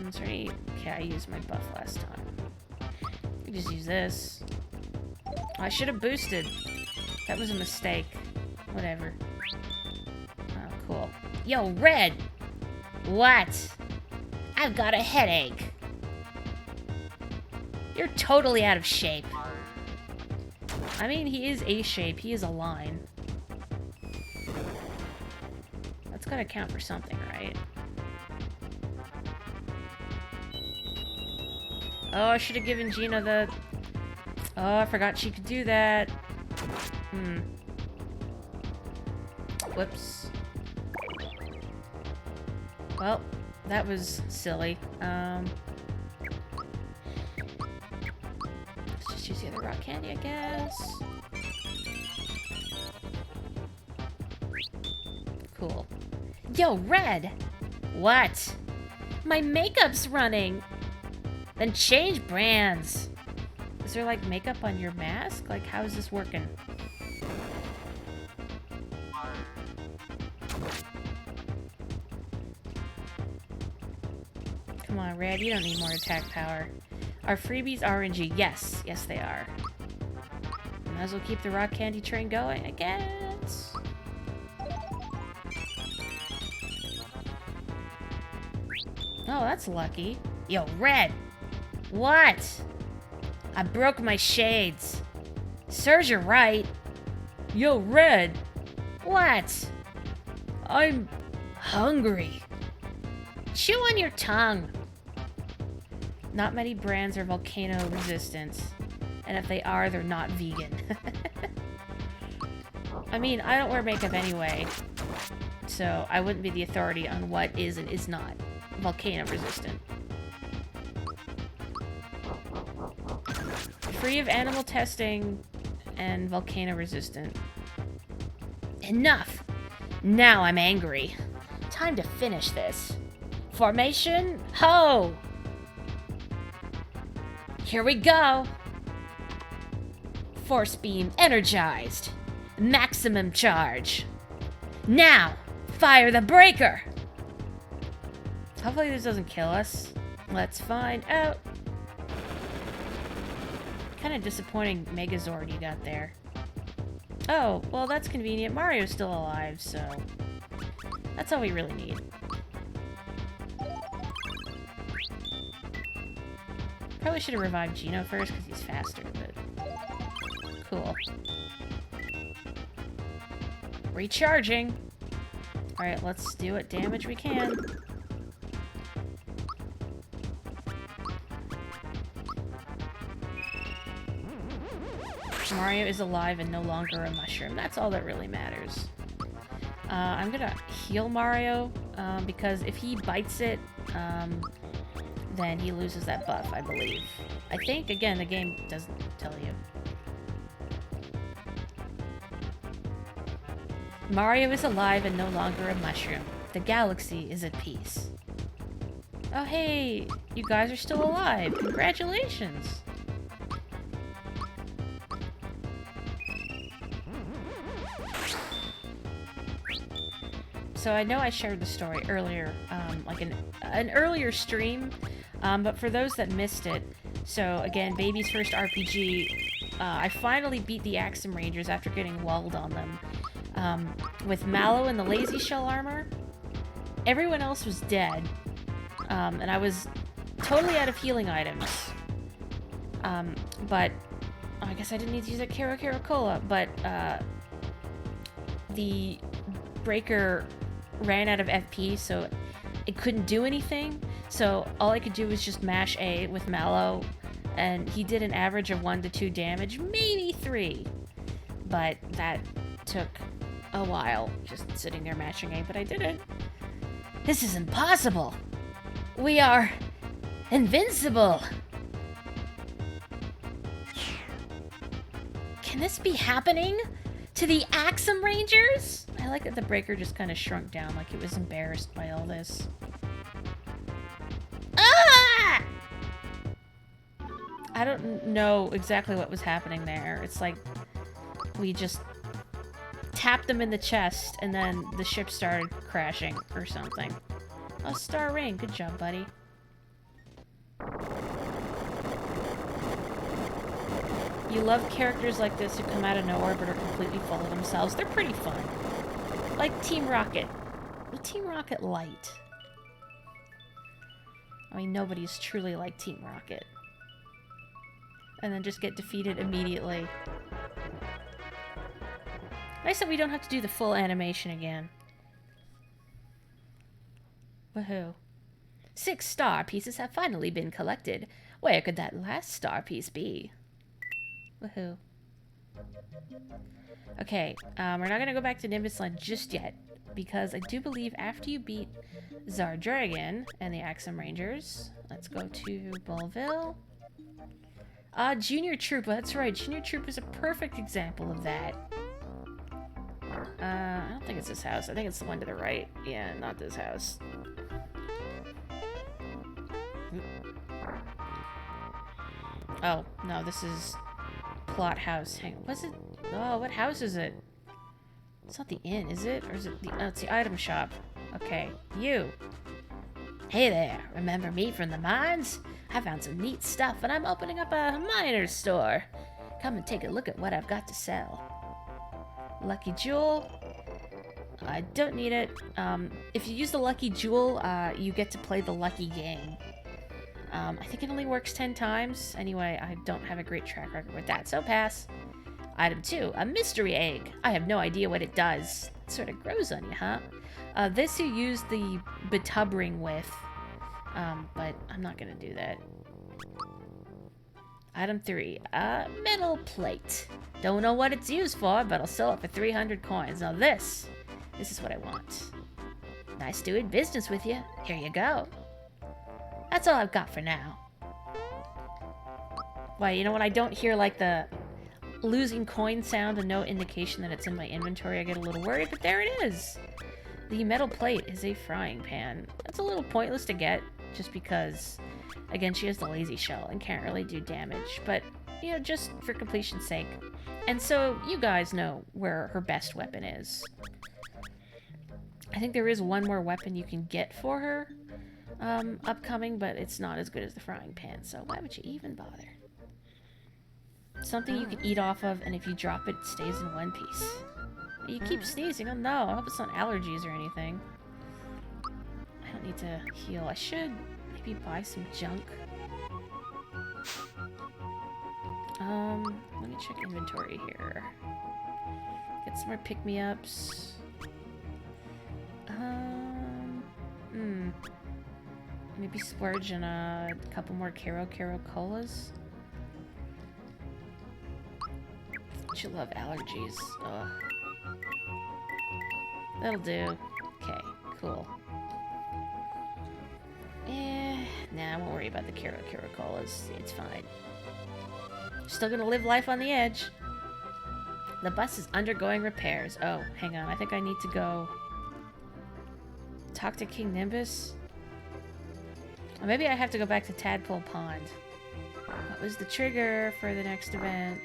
Is there any... Okay, I used my buff last time. You just use this. Oh, I should have boosted. That was a mistake. Whatever. Oh, cool. Yo, Red! What? I've got a headache. You're totally out of shape. I mean, he is A-shape. He is a line. That's gotta count for something, right? Oh, I should have given Gina the... Oh, I forgot she could do that. Whoops. Well, that was silly. Let's just use the other rock candy, I guess. Cool. Yo, Red! What? My makeup's running! Then change brands! Is there, like, makeup on your mask? Like, how is this working? Come on, Red, you don't need more attack power. Are freebies RNG? Yes. Yes, they are. Might as well keep the rock candy train going, I guess. Oh, that's lucky. Yo, Red! What? I broke my shades. Serves you right. Yo, Red! What? I'm hungry. Chew on your tongue. Not many brands are volcano resistant. And if they are, they're not vegan. I mean, I don't wear makeup anyway, so I wouldn't be the authority on what is and is not volcano resistant. Free of animal testing and volcano resistant. Enough! Now I'm angry. Time to finish this. Formation, ho! Here we go! Force beam energized. Maximum charge. Now, fire the breaker! Hopefully this doesn't kill us. Let's find out. Kind of disappointing Megazord you got there. Oh, well that's convenient. Mario's still alive, so that's all we really need. Probably should have revived Geno first because he's faster, but cool. Recharging. Alright, let's do what damage we can. Mario is alive and no longer a mushroom. That's all that really matters. I'm gonna heal Mario, because if he bites it, then he loses that buff, I believe. I think, again, the game doesn't tell you. Mario is alive and no longer a mushroom. The galaxy is at peace. Oh hey, you guys are still alive. Congratulations! So I know I shared the story earlier, like an earlier stream, but for those that missed it, so again, Baby's first RPG, I finally beat the Axum Rangers after getting walled on them, with Mallow in the Lazy Shell armor. Everyone else was dead, and I was totally out of healing items, but I guess I didn't need to use a Kero Cola, but the Breaker ran out of FP, so it couldn't do anything. So all I could do was just mash A with Mallow, and he did an average of 1 to 2 damage, maybe 3. But that took a while, just sitting there mashing A, but I did it. This is impossible! We are invincible! Can this be happening to the Axum Rangers? I like that the Breaker just kind of shrunk down like it was embarrassed by all this. Ah! I don't know exactly what was happening there. It's like we just tapped them in the chest and then the ship started crashing or something. Oh, Star Rain. Good job, buddy. You love characters like this who come out of nowhere but are completely full of themselves. They're pretty fun. Like Team Rocket. Well, Team Rocket light. I mean, nobody's truly like Team Rocket. And then just get defeated immediately. Nice that we don't have to do the full animation again. Woohoo. 6 star pieces have finally been collected. Where could that last star piece be? Woohoo. Okay, we're not gonna go back to Nimbus Land just yet, because I do believe after you beat Zardragon and the Axum Rangers, let's go to Bullville. Junior Troop, that's right, Junior Troop is a perfect example of that. I don't think it's this house, I think it's the one to the right. Yeah, not this house. Oh, no, this is Plot House. Hang on, what's it? Oh, what house is it? It's not the inn, is it? Or is it the... Oh, it's the item shop. Okay, you. Hey there, remember me from the mines? I found some neat stuff and I'm opening up a miner's store. Come and take a look at what I've got to sell. Lucky Jewel. I don't need it. If you use the lucky jewel, you get to play the lucky game. I think it only works 10 times. Anyway, I don't have a great track record with that, so pass. Item 2, a mystery egg. I have no idea what it does. It sort of grows on you, huh? This you use the batub ring with, but I'm not gonna do that. Item 3, a metal plate. Don't know what it's used for, but I'll sell it for 300 coins. Now this is what I want. Nice doing business with you. Here you go. That's all I've got for now. Why, you know when I don't hear like the losing coin sound and no indication that it's in my inventory, I get a little worried, but there it is. The metal plate is a frying pan. That's a little pointless to get, just because, again, she has the lazy shell and can't really do damage, but, you know, just for completion's sake. And so, you guys know where her best weapon is. I think there is one more weapon you can get for her, upcoming, but it's not as good as the frying pan, so why would you even bother? Something you can eat off of, and if you drop it, it stays in one piece. You keep sneezing. Oh no, I hope it's not allergies or anything. I don't need to heal. I should maybe buy some junk. Let me check inventory here. Get some more pick-me-ups. Maybe splurge on a couple more Caro Colas. She'll love allergies. Ugh. That'll do. Okay, cool. Nah, I won't worry about the Caro Colas. It's fine. Still gonna live life on the edge. The bus is undergoing repairs. Oh, hang on. I think I need to go talk to King Nimbus. Or maybe I have to go back to Tadpole Pond. What was the trigger for the next event?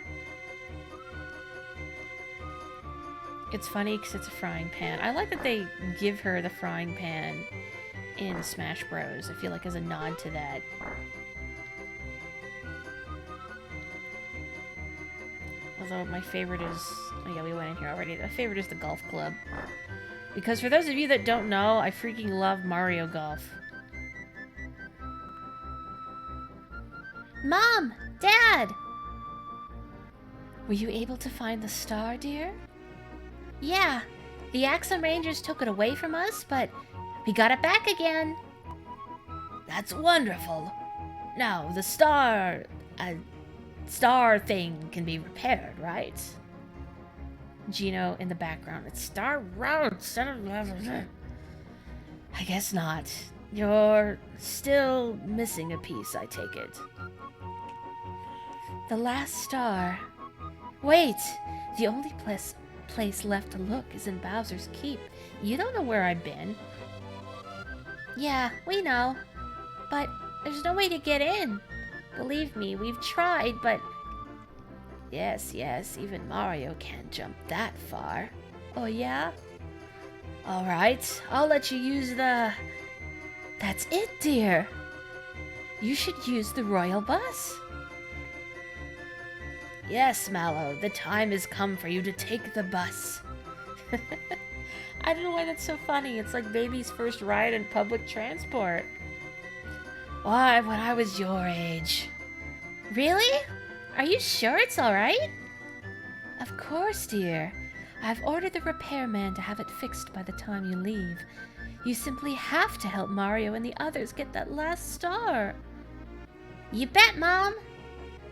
It's funny because it's a frying pan. I like that they give her the frying pan in Smash Bros. I feel like as a nod to that. Although my favorite is... Oh yeah, we went in here already. My favorite is the golf club. Because for those of you that don't know, I freaking love Mario Golf. Mom! Dad! Were you able to find the star, dear? Yeah, the Axum Rangers took it away from us, but we got it back again. That's wonderful. Now, the star thing can be repaired, right? Gino in the background. It's Star Road. I guess not. You're still missing a piece, I take it. The last star. Wait, the only place left to look is in Bowser's Keep. You don't know where I've been. Yeah, we know. But there's no way to get in. Believe me, we've tried, but... Yes, even Mario can't jump that far. Oh, yeah? Alright, I'll let you use the... That's it, dear. You should use the Royal Bus. Yes, Mallow, the time has come for you to take the bus. I don't know why that's so funny. It's like baby's first ride in public transport. Why, when I was your age. Really? Are you sure it's alright? Of course, dear. I've ordered the repairman to have it fixed by the time you leave. You simply have to help Mario and the others get that last star. You bet, Mom!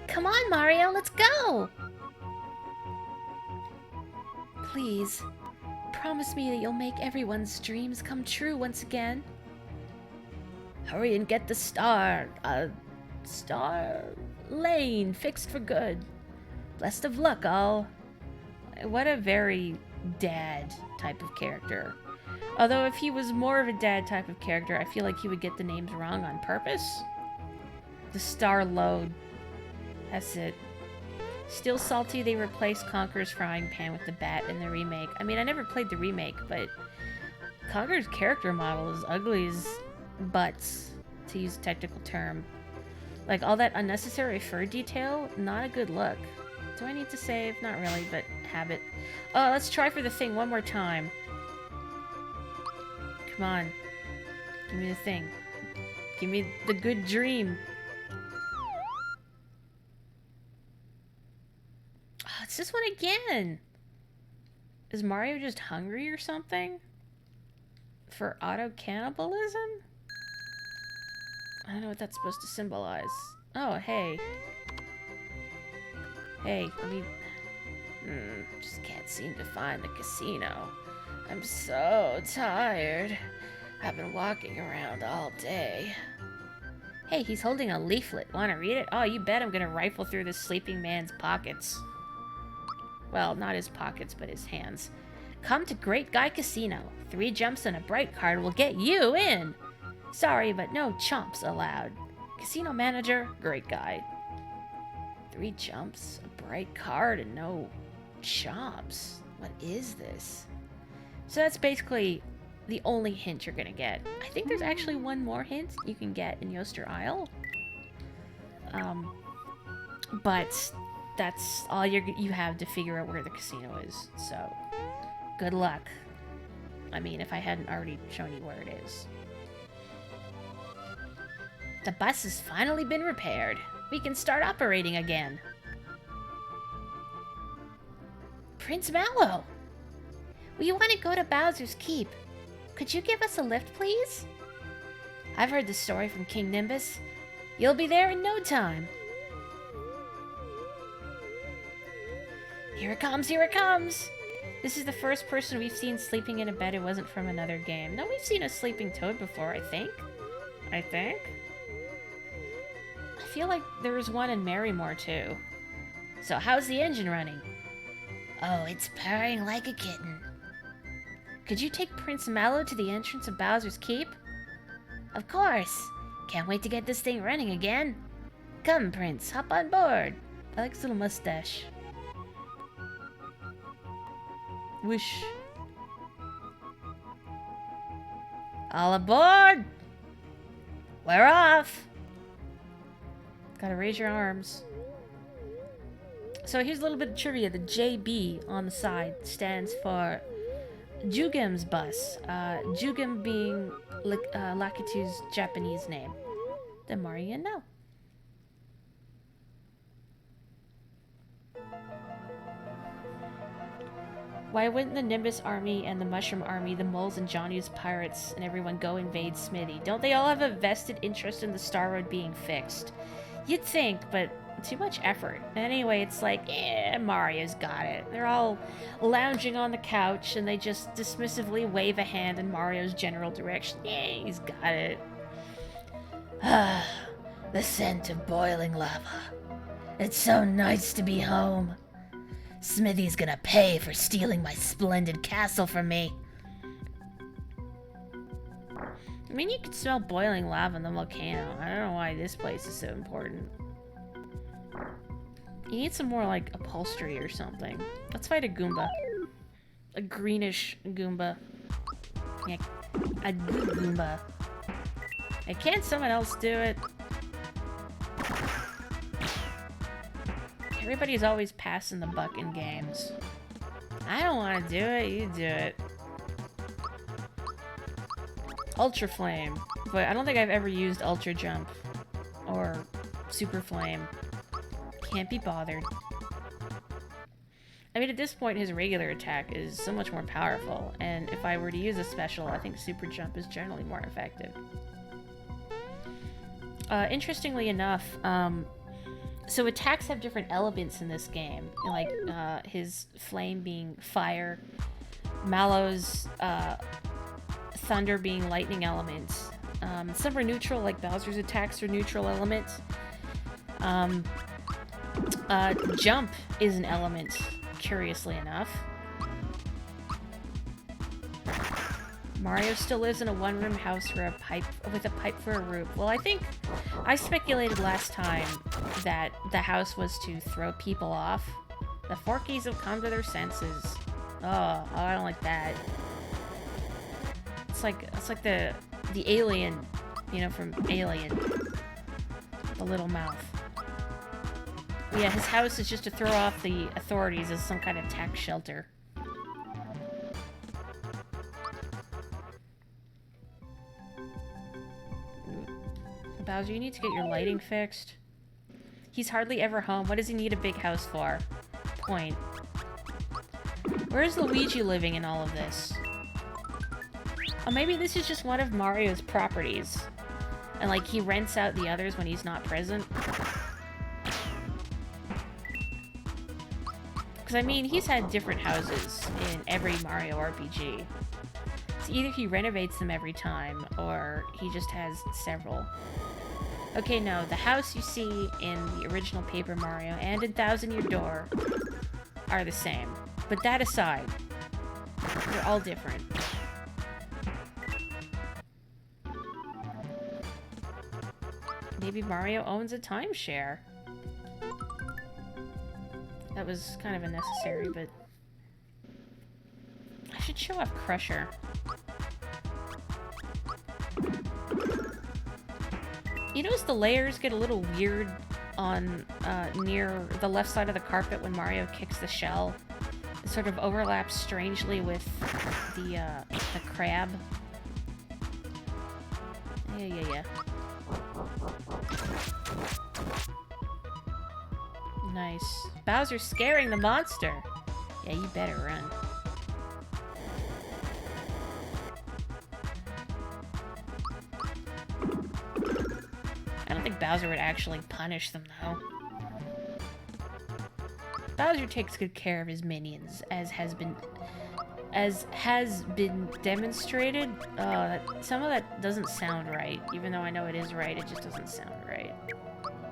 Come on, Mario, let's go! Please, promise me that you'll make everyone's dreams come true once again. Hurry and get the star lane fixed for good. Best of luck, all. What a very dad type of character. Although if he was more of a dad type of character, I feel like he would get the names wrong on purpose. The star load. That's it. Still salty they replaced Conker's frying pan with the bat in the remake. I mean, I never played the remake, but Conker's character model is ugly as butts, to use a technical term. Like, all that unnecessary fur detail, not a good look. Do I need to save? Not really, but habit. Oh, let's try for the thing one more time. Come on. Give me the thing. Give me the good dream. Oh, it's this one again. Is Mario just hungry or something? For auto-cannibalism? I don't know what that's supposed to symbolize. Oh, hey. Hey, let me... just can't seem to find the casino. I'm so tired. I've been walking around all day. Hey, he's holding a leaflet. Want to read it? Oh, you bet I'm gonna rifle through this sleeping man's pockets. Well, not his pockets, but his hands. Come to Great Guy Casino. 3 jumps and a bright card will get you in. Sorry, but no chumps allowed. Casino manager, Great Guy. 3 jumps, a bright card, and no chumps. What is this? So that's basically the only hint you're gonna get. I think there's actually one more hint you can get in Yoster Isle. But that's all you have to figure out where the casino is. So, good luck. I mean, if I hadn't already shown you where it is. The bus has finally been repaired. We can start operating again. Prince Mallow! We want to go to Bowser's Keep. Could you give us a lift, please? I've heard the story from King Nimbus. You'll be there in no time. Here it comes, here it comes! This is the first person we've seen sleeping in a bed who wasn't from another game. No, we've seen a sleeping toad before, I think. I feel like there was one in Marrymore, too. So, how's the engine running? Oh, it's purring like a kitten. Could you take Prince Mallow to the entrance of Bowser's Keep? Of course! Can't wait to get this thing running again. Come, Prince, hop on board. I like his little mustache. Wish. All aboard! We're off! Gotta raise your arms. So here's a little bit of trivia. The JB on the side stands for Jugem's bus. Jugem being Lakitu's Japanese name. The more you know. Why wouldn't the Nimbus army and the Mushroom army, the Moles and Johnny's pirates, and everyone go invade Smithy? Don't they all have a vested interest in the Star Road being fixed? You'd think, but too much effort. Anyway, it's like, yeah, Mario's got it. They're all lounging on the couch, and they just dismissively wave a hand in Mario's general direction. Yeah, he's got it. Ah, the scent of boiling lava. It's so nice to be home. Smithy's gonna pay for stealing my splendid castle from me. I mean, you can smell boiling lava in the volcano. I don't know why this place is so important. You need some more, like, upholstery or something. Let's fight a Goomba. A greenish Goomba. Yeah, a good Goomba. Hey, can't someone else do it? Everybody's always passing the buck in games. I don't want to do it, you do it. Ultra Flame. But I don't think I've ever used Ultra Jump. Or Super Flame. Can't be bothered. I mean, at this point, his regular attack is so much more powerful. And if I were to use a special, I think Super Jump is generally more effective. Interestingly enough, so attacks have different elements in this game. Like, his flame being fire, Mallow's thunder being lightning elements. Some are neutral, like Bowser's attacks are neutral elements. Jump is an element, curiously enough. Mario still lives in a one-room house with a pipe for a roof. Well, I think I speculated last time that the house was to throw people off. The Forkies have come to their senses. Oh, I don't like that. It's like the alien, you know, from Alien. The little mouth. But yeah, his house is just to throw off the authorities as some kind of tax shelter. Bowser, you need to get your lighting fixed. He's hardly ever home. What does he need a big house for? Point. Where's Luigi living in all of this? Oh, maybe this is just one of Mario's properties. And, like, he rents out the others when he's not present. Because, I mean, he's had different houses in every Mario RPG. So either he renovates them every time, or he just has several. Okay, no, the house you see in the original Paper Mario and in Thousand Year Door are the same. But that aside, they're all different. Maybe Mario owns a timeshare. That was kind of unnecessary, but... I should show off Crusher. You notice the layers get a little weird on near the left side of the carpet when Mario kicks the shell. It sort of overlaps strangely with the crab. Yeah. Nice. Bowser's scaring the monster. Yeah, you better run. I don't think Bowser would actually punish them, though. Bowser takes good care of his minions, as has been demonstrated. Some of that doesn't sound right. Even though I know it is right, it just doesn't sound right.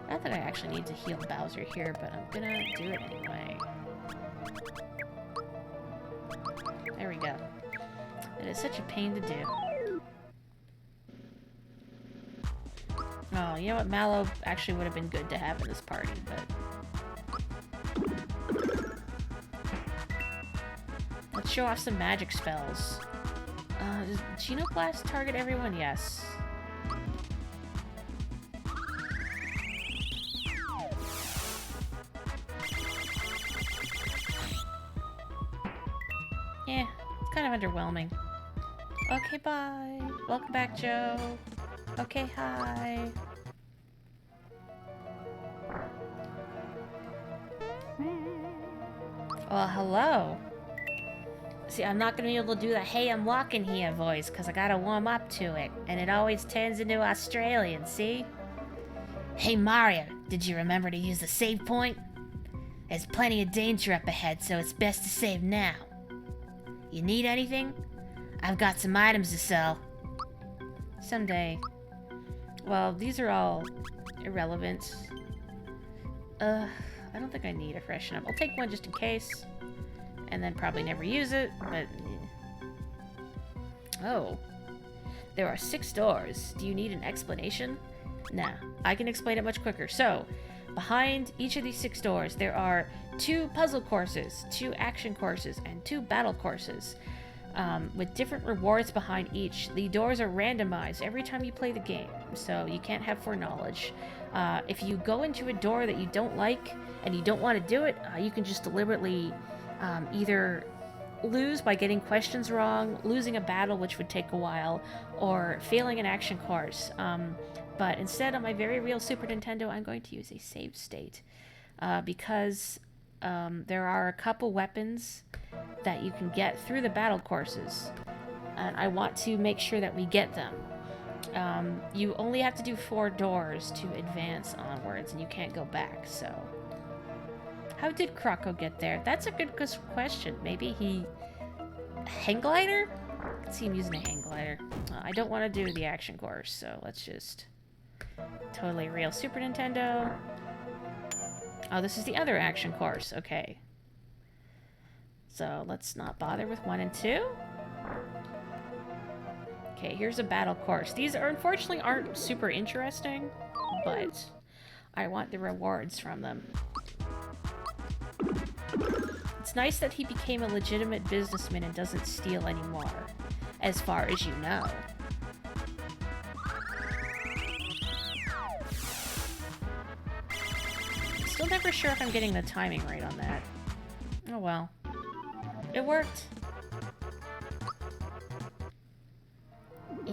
Not that I actually need to heal Bowser here, but I'm gonna do it anyway. There we go. It is such a pain to do. Oh, you know what? Mallow actually would have been good to have in this party, but... Let's show off some magic spells. Does Genoblast target everyone? Yes. Yeah, it's kind of underwhelming. Okay, bye. Welcome back, Joe. Okay, hi. Well, hello. See, I'm not gonna be able to do the "Hey, I'm walking here" voice, because I gotta warm up to it. And it always turns into Australian, see? Hey, Mario, did you remember to use the save point? There's plenty of danger up ahead, so it's best to save now. You need anything? I've got some items to sell. Someday. Well, these are all irrelevant. I don't think I need a freshen up. I'll take one just in case. And then probably never use it, but... Oh. There are 6 doors. Do you need an explanation? Nah, I can explain it much quicker. So, behind each of these 6 doors, there are 2 puzzle courses, 2 action courses, and 2 battle courses. With different rewards behind each. The doors are randomized every time you play the game, so you can't have foreknowledge. If you go into a door that you don't like, and you don't want to do it, you can just deliberately either lose by getting questions wrong, losing a battle which would take a while, or failing an action course. But instead, on my very real Super Nintendo, I'm going to use a save state. Because there are a couple weapons that you can get through the battle courses, and I want to make sure that we get them. You only have to do 4 doors to advance onwards, and you can't go back, so... How did Croco get there? That's a good question. Maybe he... Hang glider? I can see him using a hang glider. I don't want to do the action course, so let's just... Totally real Super Nintendo. Oh, this is the other action course. Okay. So let's not bother with 1 and 2. Okay, here's a battle course. These are unfortunately aren't super interesting, but I want the rewards from them. It's nice that he became a legitimate businessman and doesn't steal anymore, as far as you know. Still never sure if I'm getting the timing right on that. Oh well. It worked.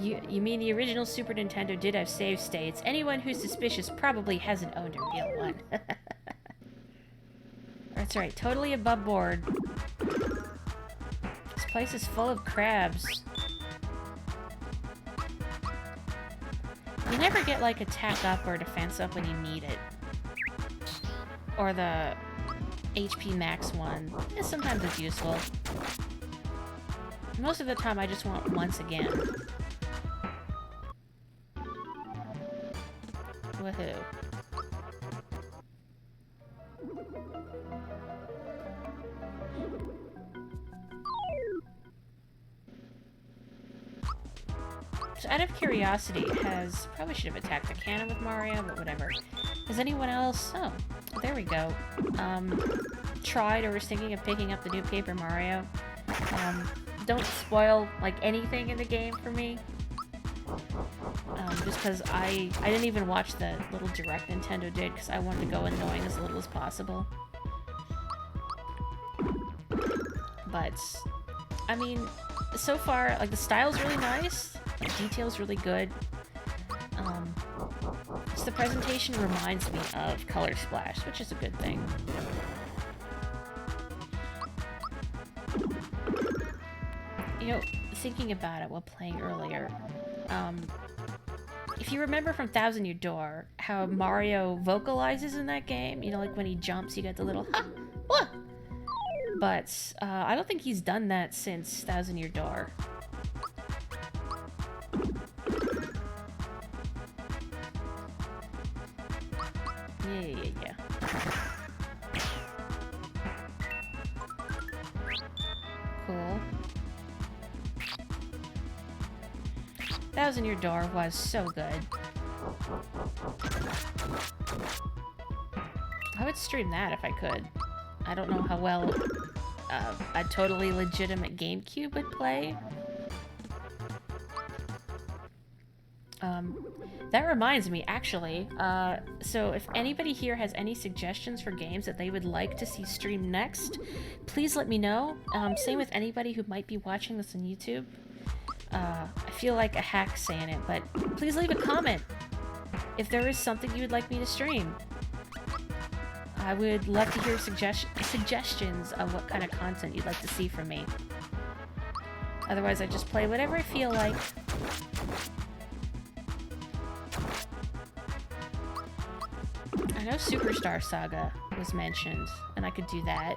You mean the original Super Nintendo did have save states? Anyone who's suspicious probably hasn't owned a real one. That's right, totally above board. This place is full of crabs. You never get, like, attack up or defense up when you need it. Or the HP max one. Yeah, sometimes it's useful. Most of the time I just want once again. Woohoo. So out of curiosity, probably should have attacked the cannon with Mario, but whatever. Has anyone else, oh, there we go, tried or was thinking of picking up the new Paper Mario? Don't spoil, like, anything in the game for me. Just because I didn't even watch the little direct Nintendo did, because I wanted to go in knowing as little as possible. But, I mean, so far, like, the style's really nice, the detail's really good. So the presentation reminds me of Color Splash, which is a good thing. You know, thinking about it while playing earlier, if you remember from Thousand Year Door, how Mario vocalizes in that game, you know, like when he jumps, you get the little ha, wah! But, I don't think he's done that since Thousand Year Door. Yeah. Cool. Thousand Year Door was so good. I would stream that if I could. I don't know how well a totally legitimate GameCube would play. That reminds me, actually, so if anybody here has any suggestions for games that they would like to see streamed next, please let me know. Same with anybody who might be watching this on YouTube. I feel like a hack saying it, but please leave a comment if there is something you would like me to stream. I would love to hear suggestions of what kind of content you'd like to see from me. Otherwise, I just play whatever I feel like. I know Superstar Saga was mentioned, and I could do that.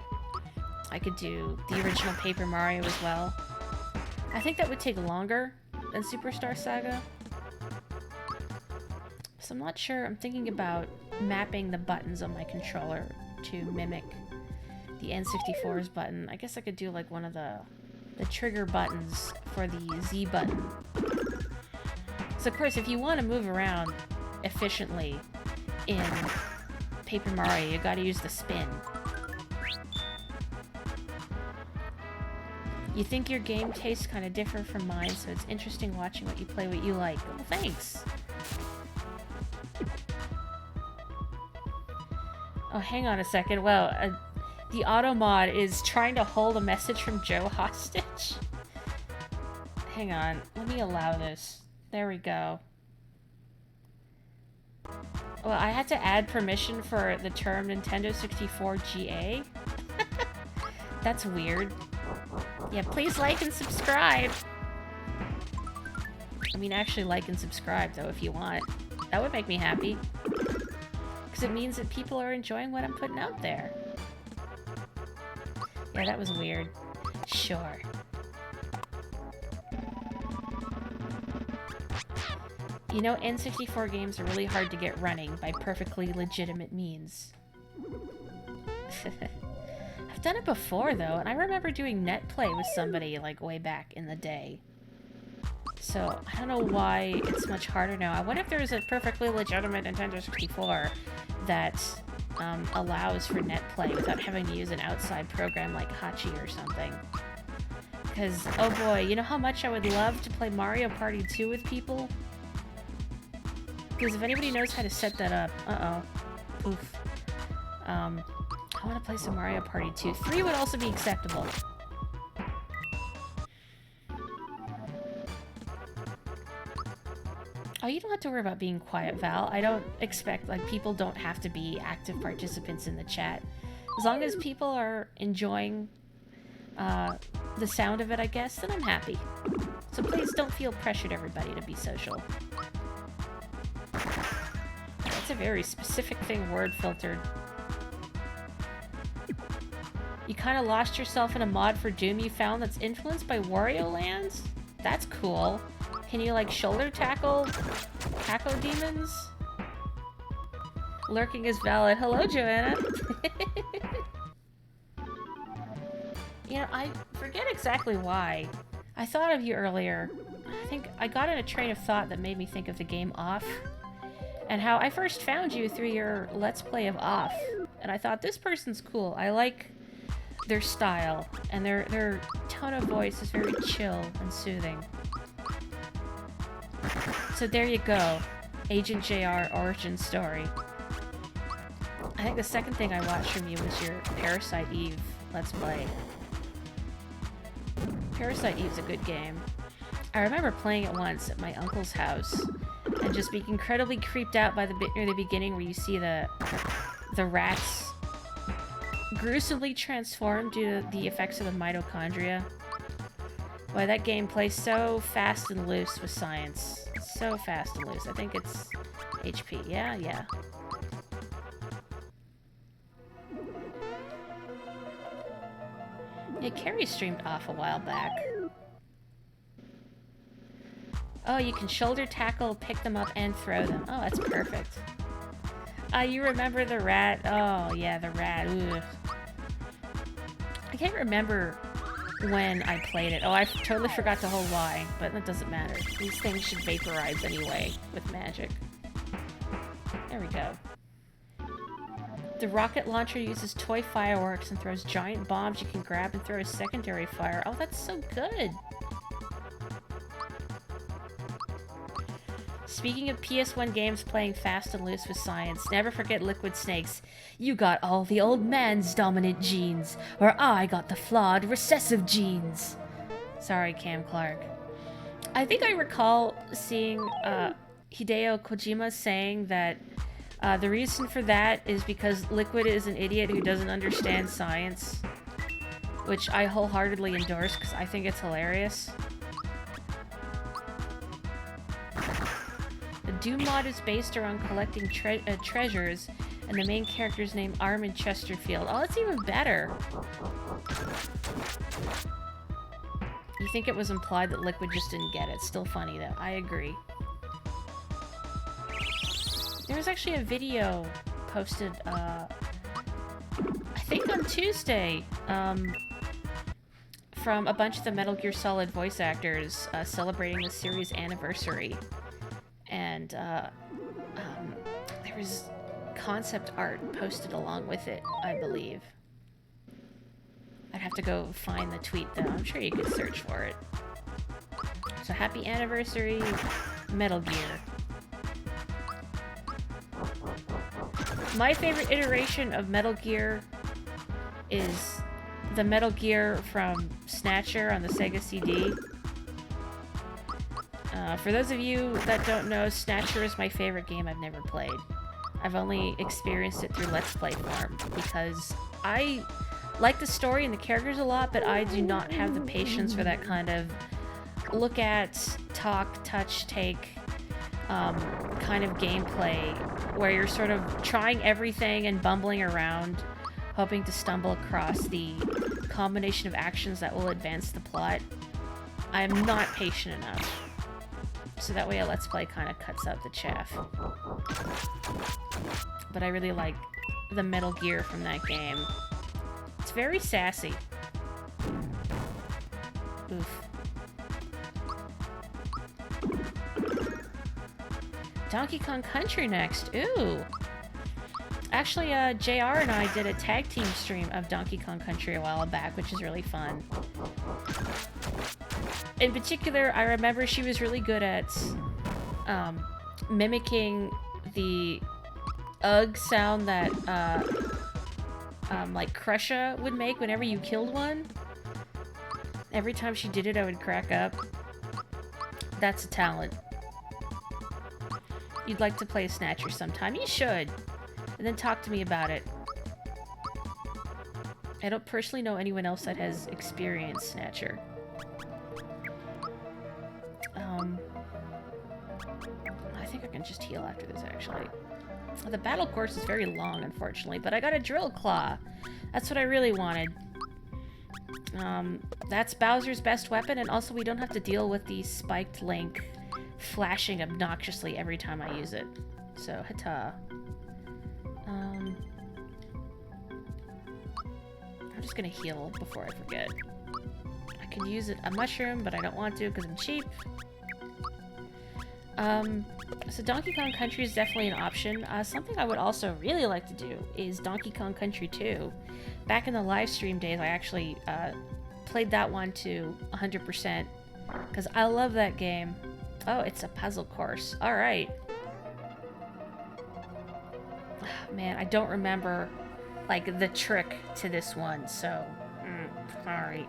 I could do the original Paper Mario as well. I think that would take longer than Superstar Saga. So I'm not sure. I'm thinking about mapping the buttons on my controller to mimic the N64's button. I guess I could do like one of the trigger buttons for the Z button. So of course, if you want to move around efficiently in Paper Mario, you gotta use the spin. You think your game tastes kind of different from mine, so it's interesting watching what you play, what you like. Well, thanks. Oh, hang on a second. Well, the auto mod is trying to hold a message from Joe hostage. Hang on. Let me allow this. There we go. Well, I had to add permission for the term Nintendo 64 GA. That's weird. Yeah, please like and subscribe. I mean, actually like and subscribe, though, if you want. That would make me happy. Because it means that people are enjoying what I'm putting out there. Yeah, that was weird. Sure. You know, N64 games are really hard to get running by perfectly legitimate means. I've done it before, though, and I remember doing net play with somebody, like, way back in the day. So, I don't know why it's much harder now. I wonder if there's a perfectly legitimate Nintendo 64 that allows for net play without having to use an outside program like Hachi or something. Because, oh boy, you know how much I would love to play Mario Party 2 with people? Because if anybody knows how to set that up... Uh-oh. Oof. I want to play some Mario Party 2. 3 would also be acceptable. Oh, you don't have to worry about being quiet, Val. I don't expect, like, people don't have to be active participants in the chat. As long as people are enjoying the sound of it, I guess, then I'm happy. So please don't feel pressured, everybody, to be social. That's a very specific thing, word filtered. You kind of lost yourself in a mod for Doom you found that's influenced by Wario Lands? That's cool. Can you, like, shoulder tackle demons? Lurking is valid. Hello, Joanna. You know, I forget exactly why. I thought of you earlier. I think I got in a train of thought that made me think of the game Off. And how I first found you through your Let's Play of Off. And I thought, this person's cool. I like their style. And their tone of voice is very chill and soothing. So there you go. Agent JR origin story. I think the second thing I watched from you was your Parasite Eve Let's Play. Parasite Eve's a good game. I remember playing it once at my uncle's house and just being incredibly creeped out by the bit near the beginning where you see the rats gruesomely transformed due to the effects of the mitochondria. Boy, that game plays so fast and loose with science. So fast and loose. I think it's HP. Yeah. Yeah, Carrie streamed Off a while back. Oh, you can shoulder tackle, pick them up, and throw them. Oh, that's perfect. You remember the rat? Oh, yeah, the rat. Ugh. I can't remember when I played it. Oh, I totally forgot the whole why, but that doesn't matter. These things should vaporize anyway with magic. There we go. The rocket launcher uses toy fireworks and throws giant bombs you can grab and throw a secondary fire. Oh, that's so good! Speaking of PS1 games playing fast and loose with science, never forget Liquid Snakes. You got all the old man's dominant genes, or I got the flawed recessive genes. Sorry, Cam Clark. I think I recall seeing Hideo Kojima saying that the reason for that is because Liquid is an idiot who doesn't understand science, which I wholeheartedly endorse because I think it's hilarious. The Doom mod is based around collecting treasures, and the main character's name Armin Chesterfield. Oh, that's even better. You think it was implied that Liquid just didn't get it. Still funny, though. I agree. There was actually a video posted, I think on Tuesday, from a bunch of the Metal Gear Solid voice actors celebrating the series anniversary. And there was concept art posted along with it, I believe. I'd have to go find the tweet, though. I'm sure you could search for it. So happy anniversary, Metal Gear. My favorite iteration of Metal Gear is the Metal Gear from Snatcher on the Sega CD. For those of you that don't know, Snatcher is my favorite game I've never played. I've only experienced it through Let's Play form, because I like the story and the characters a lot, but I do not have the patience for that kind of look at, talk, touch, take kind of gameplay, where you're sort of trying everything and bumbling around, hoping to stumble across the combination of actions that will advance the plot. I am not patient enough. So that way a Let's Play kind of cuts out the chaff. But I really like the Metal Gear from that game. It's very sassy. Oof. Donkey Kong Country next. Ooh. Actually, JR and I did a tag team stream of Donkey Kong Country a while back, which is really fun. In particular, I remember she was really good at mimicking the ugh sound that like Crusha would make whenever you killed one. Every time she did it, I would crack up. That's a talent. you'd like to play a Snatcher sometime, you should. And then talk to me about it. I don't personally know anyone else that has experienced Snatcher. I think I can just heal after this, actually. The battle course is very long, unfortunately, but I got a drill claw. That's what I really wanted. That's Bowser's best weapon, and also we don't have to deal with the spiked link flashing obnoxiously every time I use it. So, hata. I'm just gonna heal before I forget. I could use a mushroom, but I don't want to because I'm cheap. So Donkey Kong Country is definitely an option. Something I would also really like to do is Donkey Kong Country 2. Back in the live stream days, I actually played that one to 100% because I love that game. Oh, it's a puzzle course. All right. Man, I don't remember like the trick to this one, so sorry.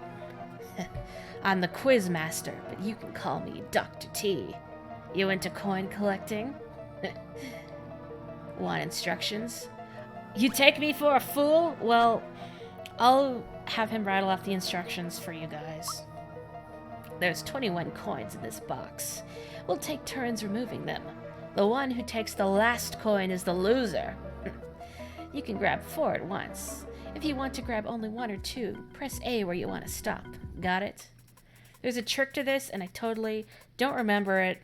I'm the quiz master, but you can call me Dr. T. You into coin collecting? Want instructions? You take me for a fool? Well, I'll have him rattle off the instructions for you guys. There's 21 coins in this box. We'll take turns removing them. The one who takes the last coin is the loser. You can grab 4 at once. If you want to grab only 1 or 2, press A where you want to stop. Got it? There's a trick to this, and I totally don't remember it.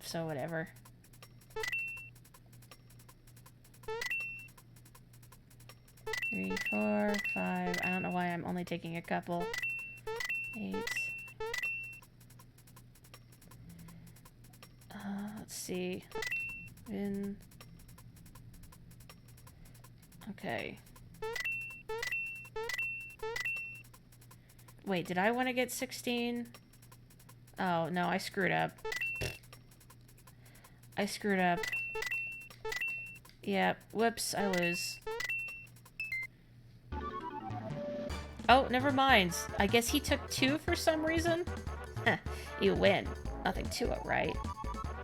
So whatever. Three, 4, 5. I don't know why I'm only taking a couple. 8. Let's see. Okay. Wait, did I want to get 16? Oh, no, I screwed up. I screwed up. Yeah, whoops, I lose. Oh, never mind. I guess he took 2 for some reason? Heh, you win. Nothing to it, right?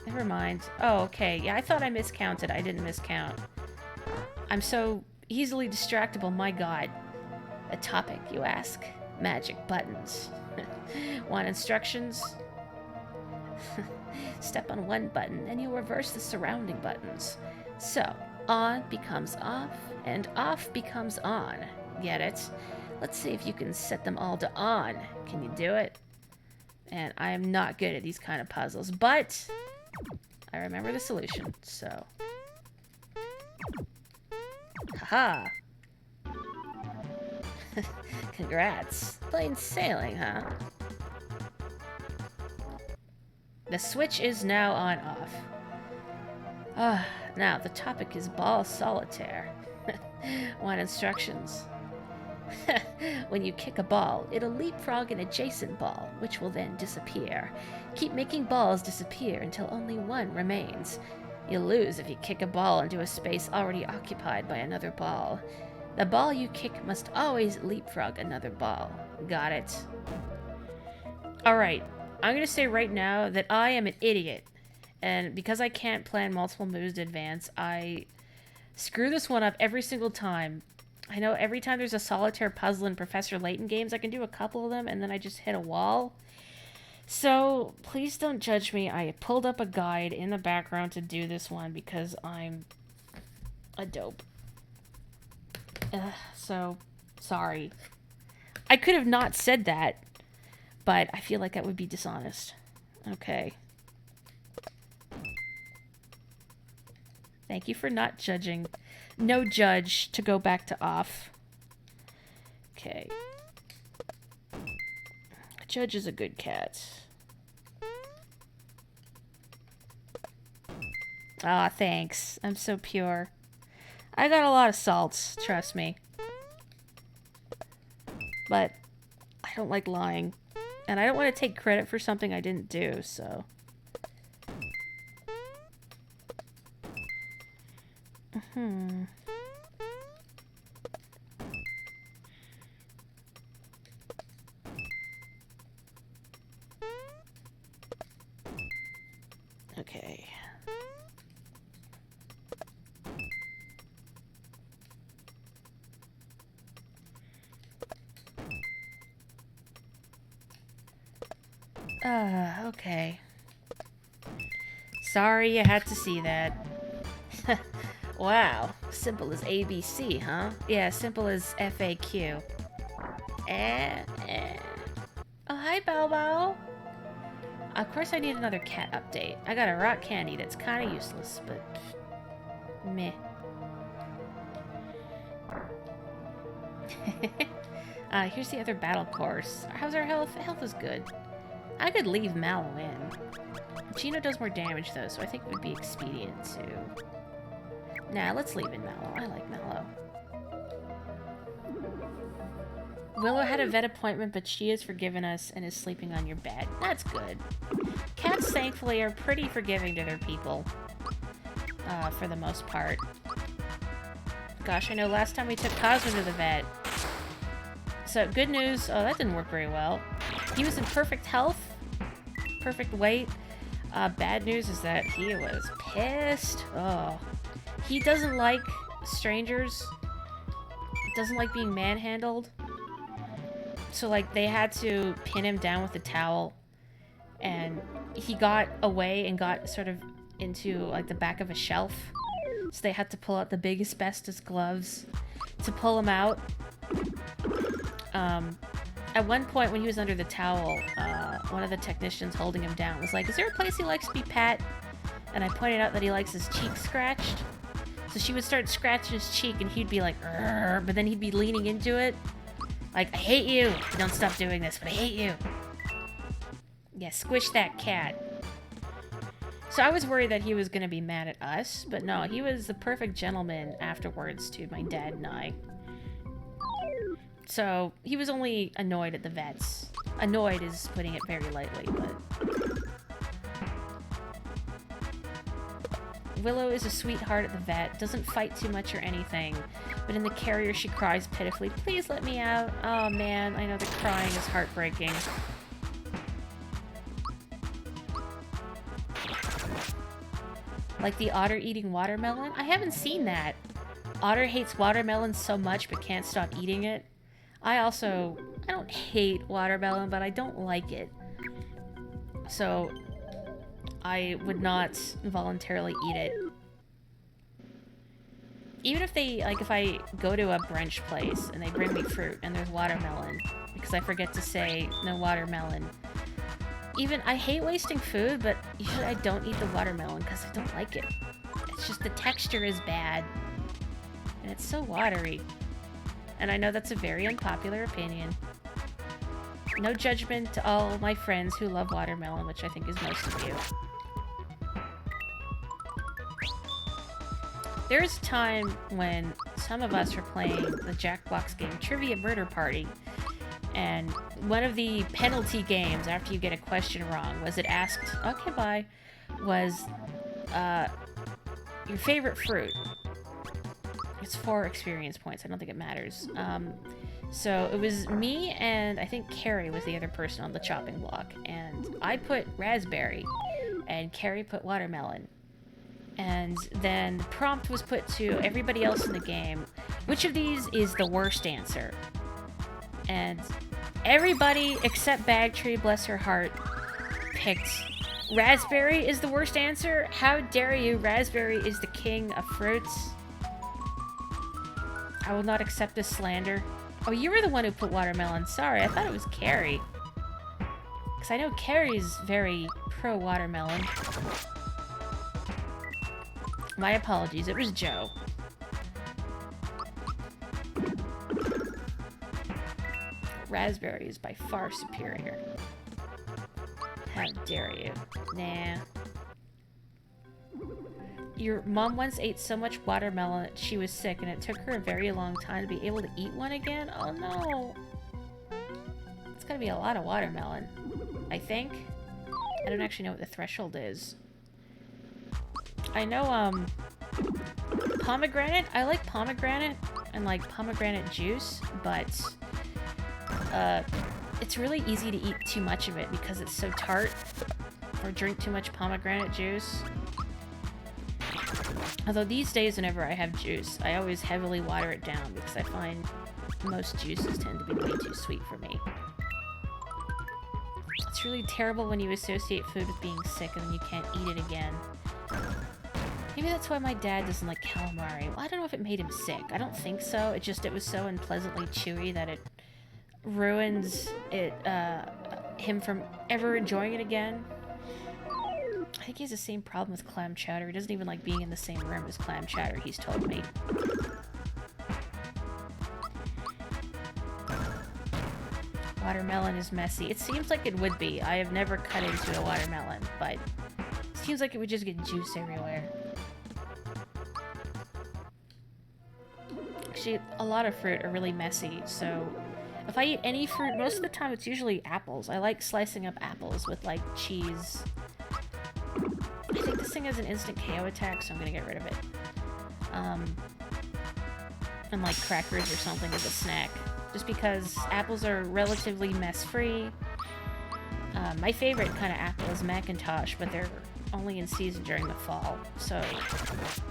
Never mind. Oh, okay. Yeah, I thought I miscounted. I didn't miscount. I'm so easily distractible, my god. A topic, you ask? Magic buttons. Want instructions? Step on one button, and you reverse the surrounding buttons. So, on becomes off, and off becomes on. Get it? Let's see if you can set them all to on. Can you do it? And I am not good at these kind of puzzles, but I remember the solution, so. Haha! Congrats. Plain sailing, huh? The switch is now on-off. Now the topic is ball solitaire. Want instructions? When you kick a ball, it'll leapfrog an adjacent ball, which will then disappear. Keep making balls disappear until only one remains. You'll lose if you kick a ball into a space already occupied by another ball. The ball you kick must always leapfrog another ball. Got it? Alright, I'm gonna say right now that I am an idiot. And because I can't plan multiple moves in advance, I screw this one up every single time. I know every time there's a solitaire puzzle in Professor Layton games, I can do a couple of them and then I just hit a wall. So, please don't judge me. I pulled up a guide in the background to do this one because I'm a dope. So, sorry. I could have not said that, but I feel like that would be dishonest. Okay. Thank you for not judging. No judge to go back to off. Okay. Judge is a good cat. Aw, thanks. I'm so pure. I got a lot of salts, trust me. But I don't like lying. And I don't want to take credit for something I didn't do, so. Okay. Okay. Sorry you had to see that. Wow, simple as ABC, huh? Yeah, simple as FAQ. Oh, hi, Bow Bow. Of course I need another cat update. I got a rock candy that's kind of useless, but meh. Here's the other battle course. How's our health? Health is good. I could leave Mallow in. Gino does more damage though, so I think it would be expedient to... Nah, let's leave in Mallow. I like Mallow. Willow had a vet appointment, but she has forgiven us and is sleeping on your bed. That's good. Cats, thankfully, are pretty forgiving to their people. For the most part. Gosh, I know last time we took Cosmo to the vet. So, good news. Oh, that didn't work very well. He was in perfect health. Perfect weight. Bad news is that he was pissed. Oh. He doesn't like strangers. Doesn't like being manhandled. So, like, they had to pin him down with a towel. And he got away and got sort of into, like, the back of a shelf. So they had to pull out the big asbestos gloves to pull him out. At one point when he was under the towel, one of the technicians holding him down was like, "Is there a place he likes to be pat?" And I pointed out that he likes his cheek scratched. So she would start scratching his cheek and he'd be like, "Urgh," but then he'd be leaning into it. Like, "I hate you. Don't stop doing this, but I hate you." Yeah, squish that cat. So I was worried that he was going to be mad at us, but no, he was the perfect gentleman afterwards to my dad and I. So he was only annoyed at the vets. Annoyed is putting it very lightly, but... Willow is a sweetheart at the vet, doesn't fight too much or anything, but in the carrier she cries pitifully, "Please let me out." Oh man, I know the crying is heartbreaking. Like the otter eating watermelon? I haven't seen that. Otter hates watermelon so much but can't stop eating it. I don't hate watermelon, but I don't like it. So I would not voluntarily eat it. Even if they, like, if I go to a brunch place and they bring me fruit and there's watermelon, because I forget to say no watermelon. Even, I hate wasting food, but usually I don't eat the watermelon because I don't like it. It's just the texture is bad. And it's so watery. And I know that's a very unpopular opinion. No judgment to all my friends who love watermelon, which I think is most of you. There's a time when some of us were playing the Jackbox game Trivia Murder Party. And one of the penalty games after you get a question wrong was it asked, okay, bye, was your favorite fruit. It's 4 experience points. I don't think it matters. So it was me and I think Carrie was the other person on the chopping block. And I put raspberry and Carrie put watermelon. And then the prompt was put to everybody else in the game. Which of these is the worst answer? And everybody except Bagtree, bless her heart, picked raspberry is the worst answer. How dare you? Raspberry is the king of fruits. I will not accept this slander. Oh, you were the one who put watermelon. Sorry, I thought it was Carrie. Because I know Carrie's very pro-watermelon. My apologies, it was Joe. Raspberry is by far superior. How dare you? Nah. Your mom once ate so much watermelon that she was sick and it took her a very long time to be able to eat one again? Oh no. It's gotta be a lot of watermelon, I think. I don't actually know what the threshold is. I know, pomegranate. I like pomegranate and like pomegranate juice, but it's really easy to eat too much of it because it's so tart, or drink too much pomegranate juice. Although these days, whenever I have juice, I always heavily water it down because I find most juices tend to be way too sweet for me. Let's It's really terrible when you associate food with being sick and then you can't eat it again. Maybe that's why my dad doesn't like calamari. Well, I don't know if it made him sick. I don't think so. It was so unpleasantly chewy that it ruins him from ever enjoying it again. I think he has the same problem with clam chowder. He doesn't even like being in the same room as clam chowder, he's told me. Watermelon is messy. It seems like it would be. I have never cut into a watermelon, but it seems like it would just get juice everywhere. Actually, a lot of fruit are really messy, so if I eat any fruit, most of the time it's usually apples. I like slicing up apples with, like, cheese. I think this thing has an instant KO attack, so I'm gonna get rid of it. And, like, crackers or something as a snack. Just because apples are relatively mess-free. My favorite kind of apple is Macintosh, but they're only in season during the fall. So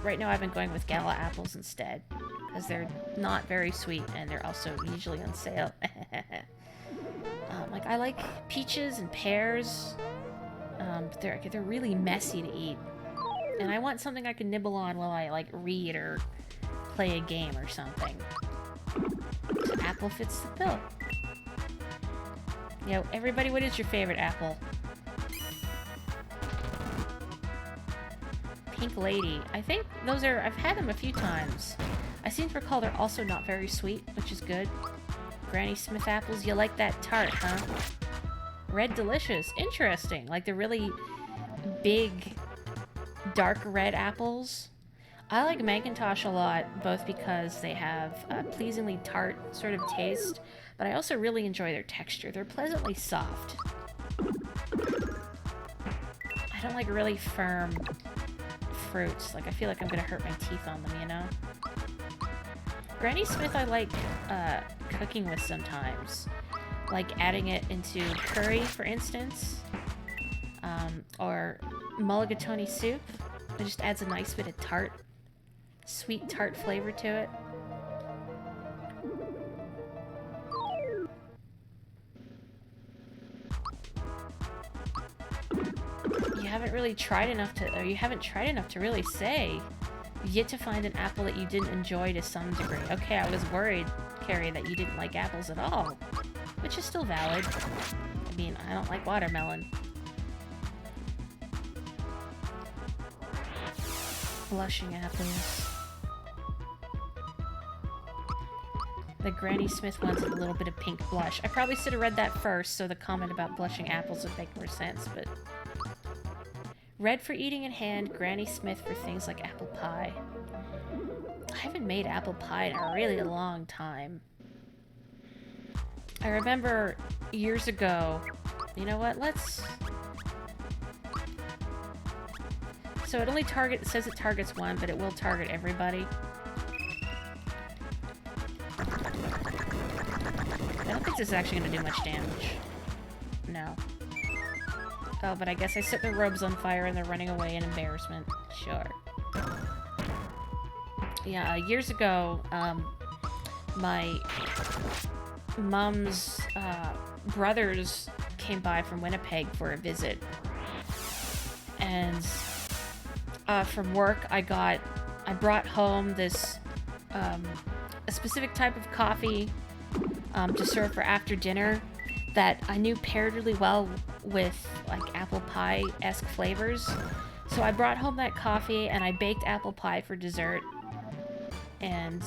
right now I've been going with Gala apples instead, because they're not very sweet and they're also usually on sale. Like, I like peaches and pears. But they're really messy to eat. And I want something I can nibble on while I, like, read or play a game or something. So apple fits the bill. Yo, everybody, what is your favorite apple? Pink Lady. I think those are... I've had them a few times. I seem to recall they're also not very sweet, which is good. Granny Smith apples, you like that tart, huh? Red Delicious. Interesting. Like the really big, dark red apples. I like Macintosh a lot, both because they have a pleasingly tart sort of taste, but I also really enjoy their texture. They're pleasantly soft. I don't like really firm fruits. Like, I feel like I'm gonna hurt my teeth on them, you know? Granny Smith I like cooking with sometimes. Like adding it into curry, for instance. Or mulligatawny soup. It just adds a nice bit of tart. Sweet tart flavor to it. You haven't really tried enough to, or you haven't tried enough to really say. You've yet to find an apple that you didn't enjoy to some degree. Okay, I was worried, Carrie, that you didn't like apples at all. Which is still valid. I mean, I don't like watermelon. Blushing apples. The Granny Smith one's with a little bit of pink blush. I probably should have read that first, so the comment about blushing apples would make more sense, but... Red for eating in hand, Granny Smith for things like apple pie. I haven't made apple pie in a really long time. I remember years ago... You know what, let's... So it only it says it targets one, but it will target everybody. I don't think this is actually going to do much damage. No. Oh, but I guess I set their robes on fire and they're running away in embarrassment. Sure. Yeah, years ago, my mom's brothers came by from Winnipeg for a visit. And from work, I brought home this, a specific type of coffee to serve for after dinner that I knew paired really well with like apple pie-esque flavors. So I brought home that coffee and I baked apple pie for dessert. And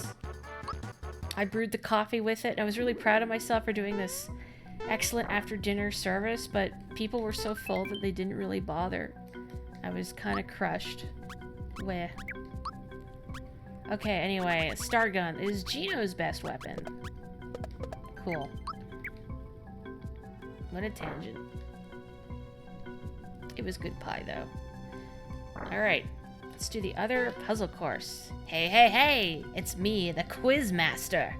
I brewed the coffee with it. And I was really proud of myself for doing this excellent after dinner service, but people were so full that they didn't really bother. I was kind of crushed. Weh. Okay, anyway, Star Gun is Gino's best weapon. Cool. What a tangent. It was good pie, though. Alright, let's do the other puzzle course. Hey, hey, hey! It's me, the Quiz Master.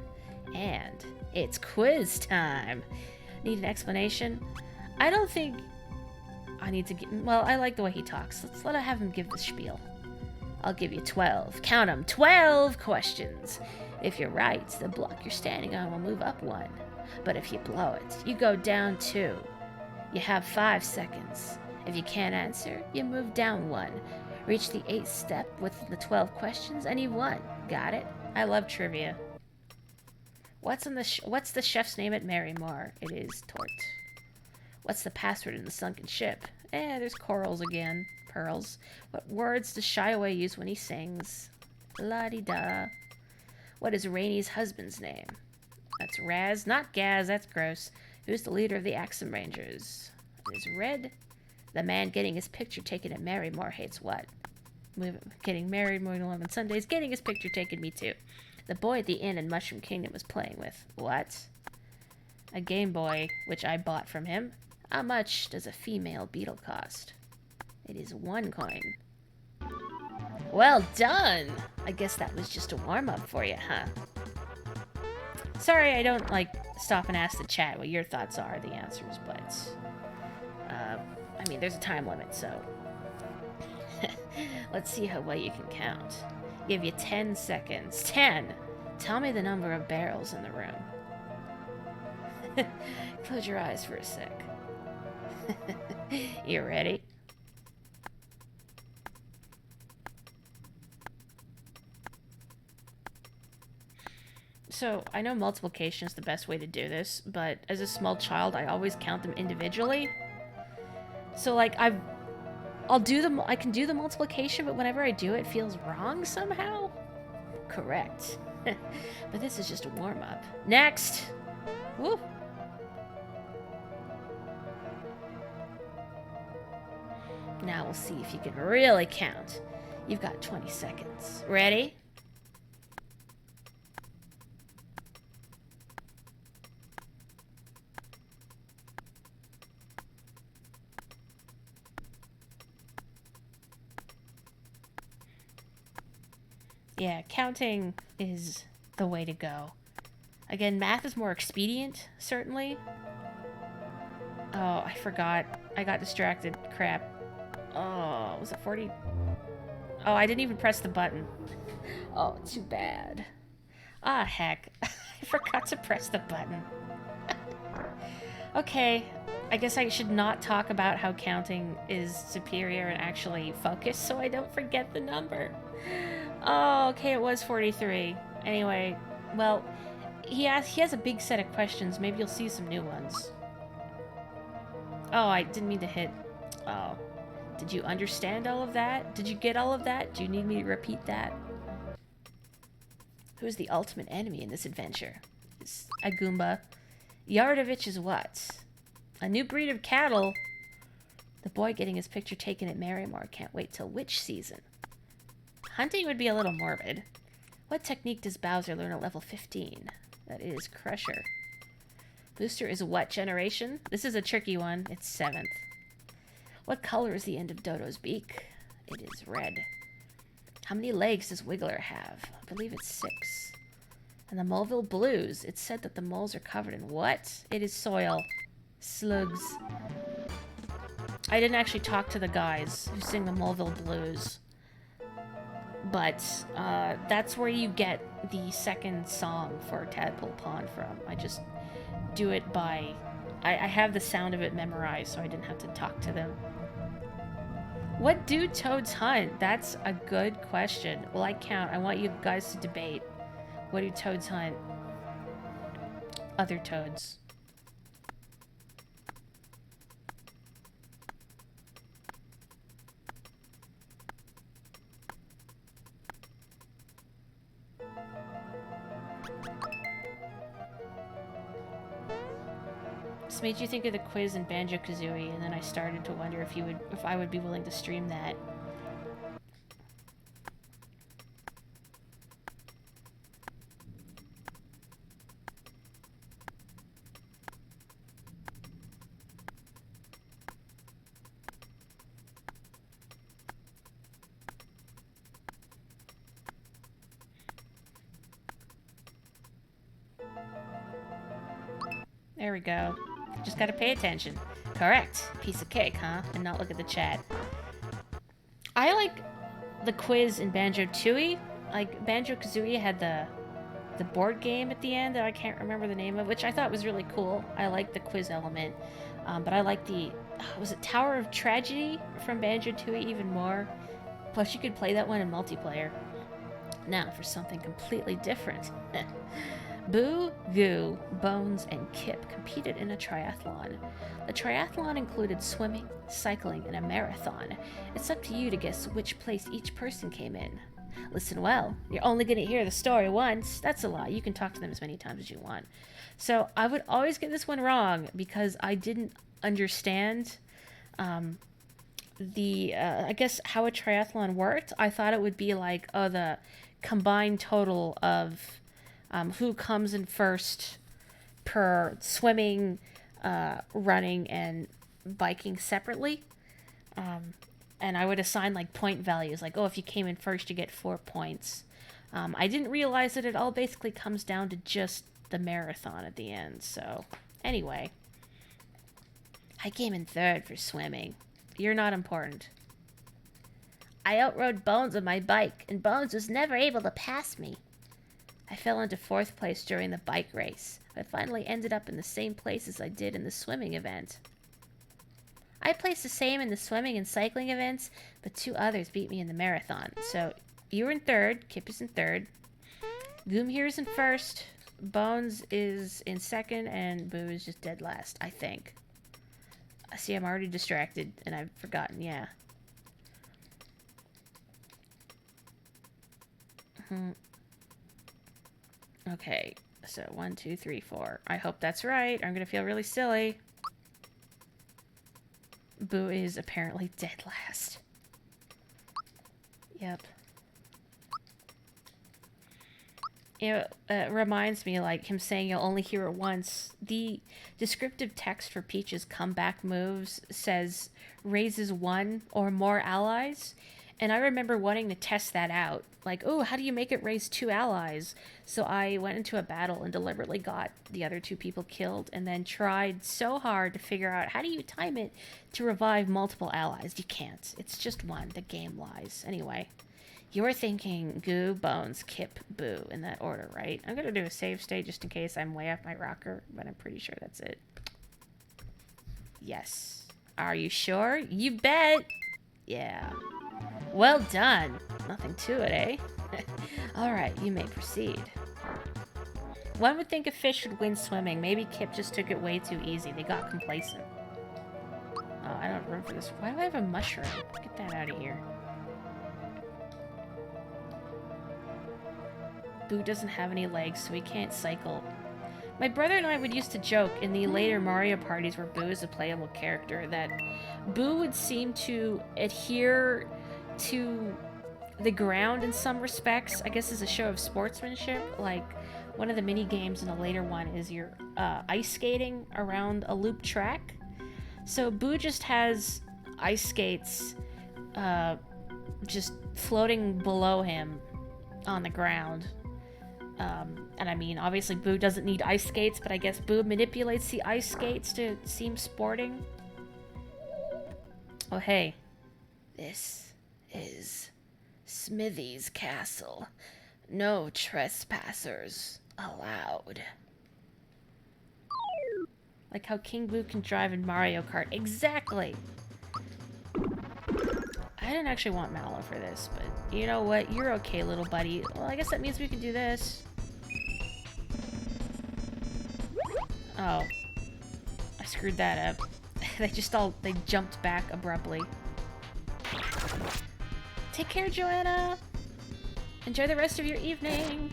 And it's quiz time. Need an explanation? I don't think I need to give... Well, I like the way he talks. Let's have him give the spiel. I'll give you 12. Count them. 12 questions. If you're right, the block you're standing on will move up 1. But if you blow it, you go down 2. You have 5 seconds. If you can't answer, you move down 1. Reach the 8th step with the 12 questions, and you've won. Got it? I love trivia. What's the chef's name at Marymore? It is Tort. What's the password in the sunken ship? There's corals again. Pearls. What words does Shy Away use when he sings? La-di-da. What is Rainy's husband's name? That's Raz, not Gaz, that's gross. Who's the leader of the Axum Rangers? It is Red. The man getting his picture taken at Marymore hates what? Getting married more than 11 Sundays. Getting his picture taken, me too. The boy at the inn in Mushroom Kingdom was playing with what? A Game Boy, which I bought from him. How much does a female beetle cost? It is 1 coin. Well done! I guess that was just a warm-up for you, huh? Sorry, I don't, stop and ask the chat what your thoughts are, the answers, but... I mean, there's a time limit, so... Let's see how well you can count. Give you 10 seconds. 10! Tell me the number of barrels in the room. Close your eyes for a sec. You ready? So, I know multiplication is the best way to do this, but as a small child, I always count them individually. So, I can do the multiplication, but whenever I do it, it feels wrong somehow. Correct. But this is just a warm-up. Next! Woo! Now we'll see if you can really count. You've got 20 seconds. Ready? Yeah, counting is the way to go. Again, math is more expedient, certainly. Oh, I forgot. I got distracted. Crap. Oh, was it 40? Oh, I didn't even press the button. Oh, too bad. Ah, heck. I forgot to press the button. Okay, I guess I should not talk about how counting is superior and actually focus so I don't forget the number. Oh, okay, it was 43. Anyway, well, he has a big set of questions. Maybe you'll see some new ones. Oh, I didn't mean to hit... Oh. Did you understand all of that? Did you get all of that? Do you need me to repeat that? Who's the ultimate enemy in this adventure? It's a Goomba. Yardovich is what? A new breed of cattle? The boy getting his picture taken at Marymore can't wait till which season? Hunting would be a little morbid. What technique does Bowser learn at level 15? That is Crusher. Booster is what generation? This is a tricky one. It's 7th. What color is the end of Dodo's beak? It is red. How many legs does Wiggler have? I believe it's 6. And the Moleville Blues. It's said that the moles are covered in what? It is soil. Slugs. I didn't actually talk to the guys who sing the Moleville Blues. But that's where you get the second song for Tadpole Pond from. I just do it by... I have the sound of it memorized, so I didn't have to talk to them. What do toads hunt? That's a good question. Well, I count. I want you guys to debate. What do toads hunt? Other toads. This made you think of the quiz in Banjo-Kazooie, and then I started to wonder if I would be willing to stream that. There we go. Just gotta pay attention. Correct. Piece of cake, huh? And not look at the chat. I like the quiz in Banjo-Tooie. Like, Banjo-Kazooie had the board game at the end that I can't remember the name of, which I thought was really cool. I like the quiz element. But I like the, was it Tower of Tragedy from Banjo-Tooie even more? Plus, you could play that one in multiplayer. Now for something completely different. Boo, Goo, Bones, and Kip competed in a triathlon. The triathlon included swimming, cycling, and a marathon. It's up to you to guess which place each person came in. Listen well, you're only going to hear the story once. That's a lot. You can talk to them as many times as you want. So I would always get this one wrong because I didn't understand I guess how a triathlon worked. I thought it would be like, oh, the combined total of who comes in first per swimming, running, and biking separately. And I would assign like point values, like, oh, if you came in first, you get 4 points. I didn't realize that it all basically comes down to just the marathon at the end. So anyway, I came in third for swimming. You're not important. I outrode Bones on my bike, and Bones was never able to pass me. I fell into 4th place during the bike race. I finally ended up in the same place as I did in the swimming event. I placed the same in the swimming and cycling events, but 2 others beat me in the marathon. So you were in 3rd, Kip is in 3rd, Goom here is in 1st, Bones is in 2nd, and Boo is just dead last, I think. See, I'm already distracted, and I've forgotten, yeah. Okay, so 1, 2, 3, 4. I hope that's right. I'm gonna feel really silly. Boo is apparently dead last. Yep. It reminds me, like, him saying you'll only hear it once. The descriptive text for Peach's comeback moves says raises 1 or more allies. And I remember wanting to test that out. Like, oh, how do you make it raise 2 allies? So I went into a battle and deliberately got the other 2 people killed and then tried so hard to figure out how do you time it to revive multiple allies. You can't. It's just 1. The game lies. Anyway. You're thinking Goo, Bones, Kip, Boo in that order, right? I'm going to do a save state just in case I'm way off my rocker, but I'm pretty sure that's it. Yes. Are you sure? You bet! Yeah. Well done. Nothing to it, eh? Alright, you may proceed. One would think a fish would win swimming. Maybe Kip just took it way too easy. They got complacent. Oh, I don't have room for this. Why do I have a mushroom? Get that out of here. Boo doesn't have any legs, so he can't cycle. My brother and I would used to joke in the later Mario parties where Boo is a playable character that Boo would seem to adhere to the ground in some respects. I guess as a show of sportsmanship. Like, one of the mini games in a later one is you're ice skating around a loop track. So Boo just has ice skates just floating below him on the ground. And I mean, obviously Boo doesn't need ice skates, but I guess Boo manipulates the ice skates to seem sporting. Oh, hey. This is Smithy's castle. No trespassers allowed. Like how King Boo can drive in Mario Kart. Exactly! I didn't actually want Mallow for this, but you know what? You're okay, little buddy. Well, I guess that means we can do this. Oh. I screwed that up. They jumped back abruptly. Take care, Joanna! Enjoy the rest of your evening!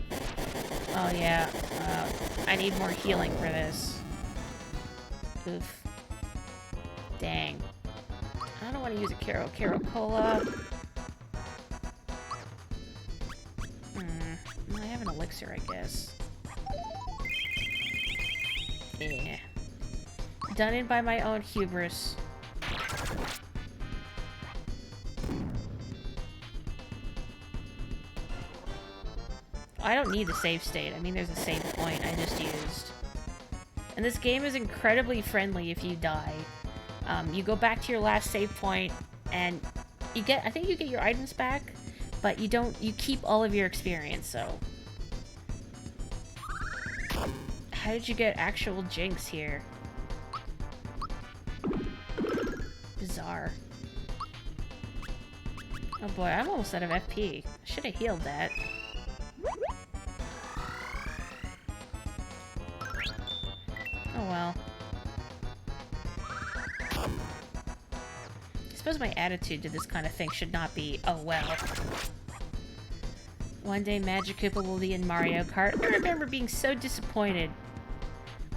Oh yeah, I need more healing for this. Oof. Dang. I don't want to use a Caro-Cola. I have an elixir, I guess. Yeah. Done in by my own hubris. I don't need the save state. I mean, there's a save point I just used. And this game is incredibly friendly if you die. You go back to your last save point, and you get, I think you get your items back, but you keep all of your experience, so. How did you get actual Jinx here? bizarre. Oh boy, I'm almost out of FP. Should have healed that. Oh well. I suppose my attitude to this kind of thing should not be, oh well. One day Magic Koopa will be in Mario Kart. I remember being so disappointed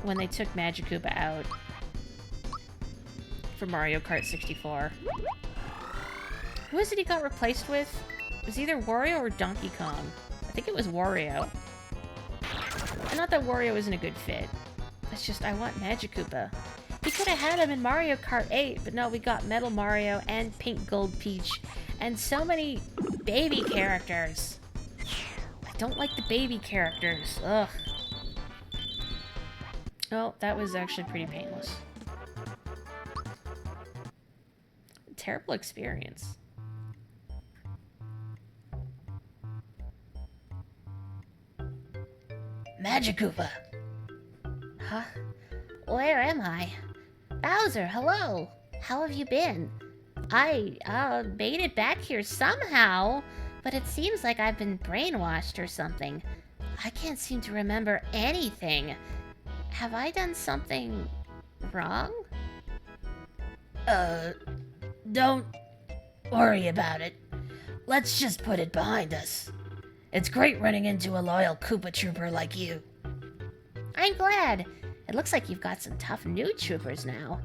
when they took Magic Koopa out for Mario Kart 64. Who is it he got replaced with? It was either Wario or Donkey Kong. I think it was Wario. And not that Wario isn't a good fit. It's just, I want Magic Koopa. We could have had him in Mario Kart 8, but no, we got Metal Mario and Pink Gold Peach. And so many baby characters. I don't like the baby characters. Ugh. Oh, that was actually pretty painless. Terrible experience. Magic Koopa! Huh? Where am I? Bowser, hello! How have you been? I, made it back here somehow, but it seems like I've been brainwashed or something. I can't seem to remember anything. Have I done something wrong? Don't worry about it. Let's just put it behind us. It's great running into a loyal Koopa Trooper like you. I'm glad. It looks like you've got some tough new troopers now.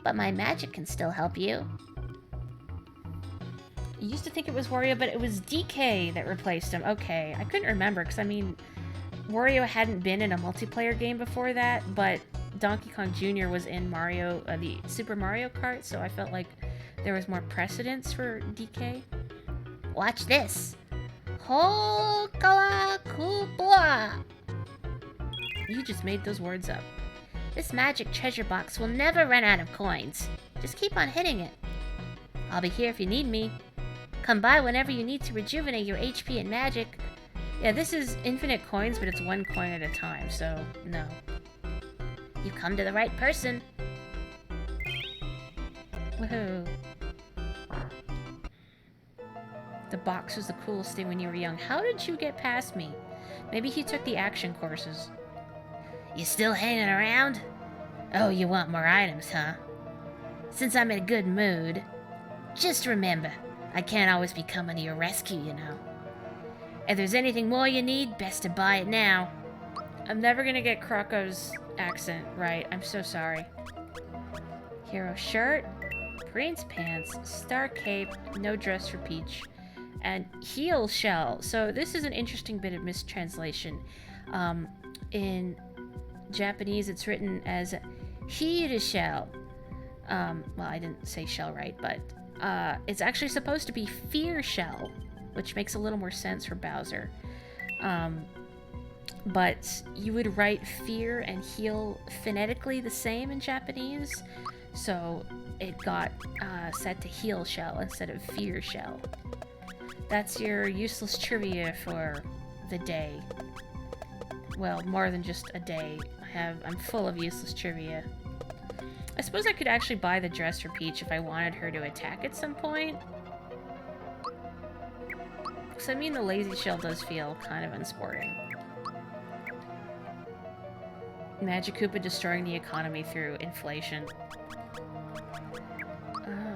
But my magic can still help you. I used to think it was Wario, but it was DK that replaced him. Okay, I couldn't remember, because I mean, Wario hadn't been in a multiplayer game before that, but Donkey Kong Jr. was in Mario, the Super Mario Kart, so I felt like there was more precedence for DK. Watch this. Hokala Koopla. You just made those words up. This magic treasure box will never run out of coins. Just keep on hitting it. I'll be here if you need me. Come by whenever you need to rejuvenate your HP and magic. Yeah, this is infinite coins, but it's one coin at a time, so no. You come to the right person. Woohoo. The box was the coolest thing when you were young. How did you get past me? Maybe he took the action courses. You still hanging around? Oh, you want more items, huh? Since I'm in a good mood, just remember, I can't always be coming to your rescue, you know. If there's anything more you need, best to buy it now. I'm never gonna get Croco's accent right. I'm so sorry. Hero shirt, Prince pants, star cape, no dress for Peach, and heel shell. So this is an interesting bit of mistranslation. In Japanese, it's written as heel shell. Well, I didn't say shell right, but it's actually supposed to be fear shell, which makes a little more sense for Bowser. But you would write fear and heel phonetically the same in Japanese, so it got set to heel shell instead of fear shell. That's your useless trivia for the day. Well, more than just a day. I'm full of useless trivia. I suppose I could actually buy the dress for Peach if I wanted her to attack at some point. Because I mean, the lazy shell does feel kind of unsporting. Magic Koopa destroying the economy through inflation.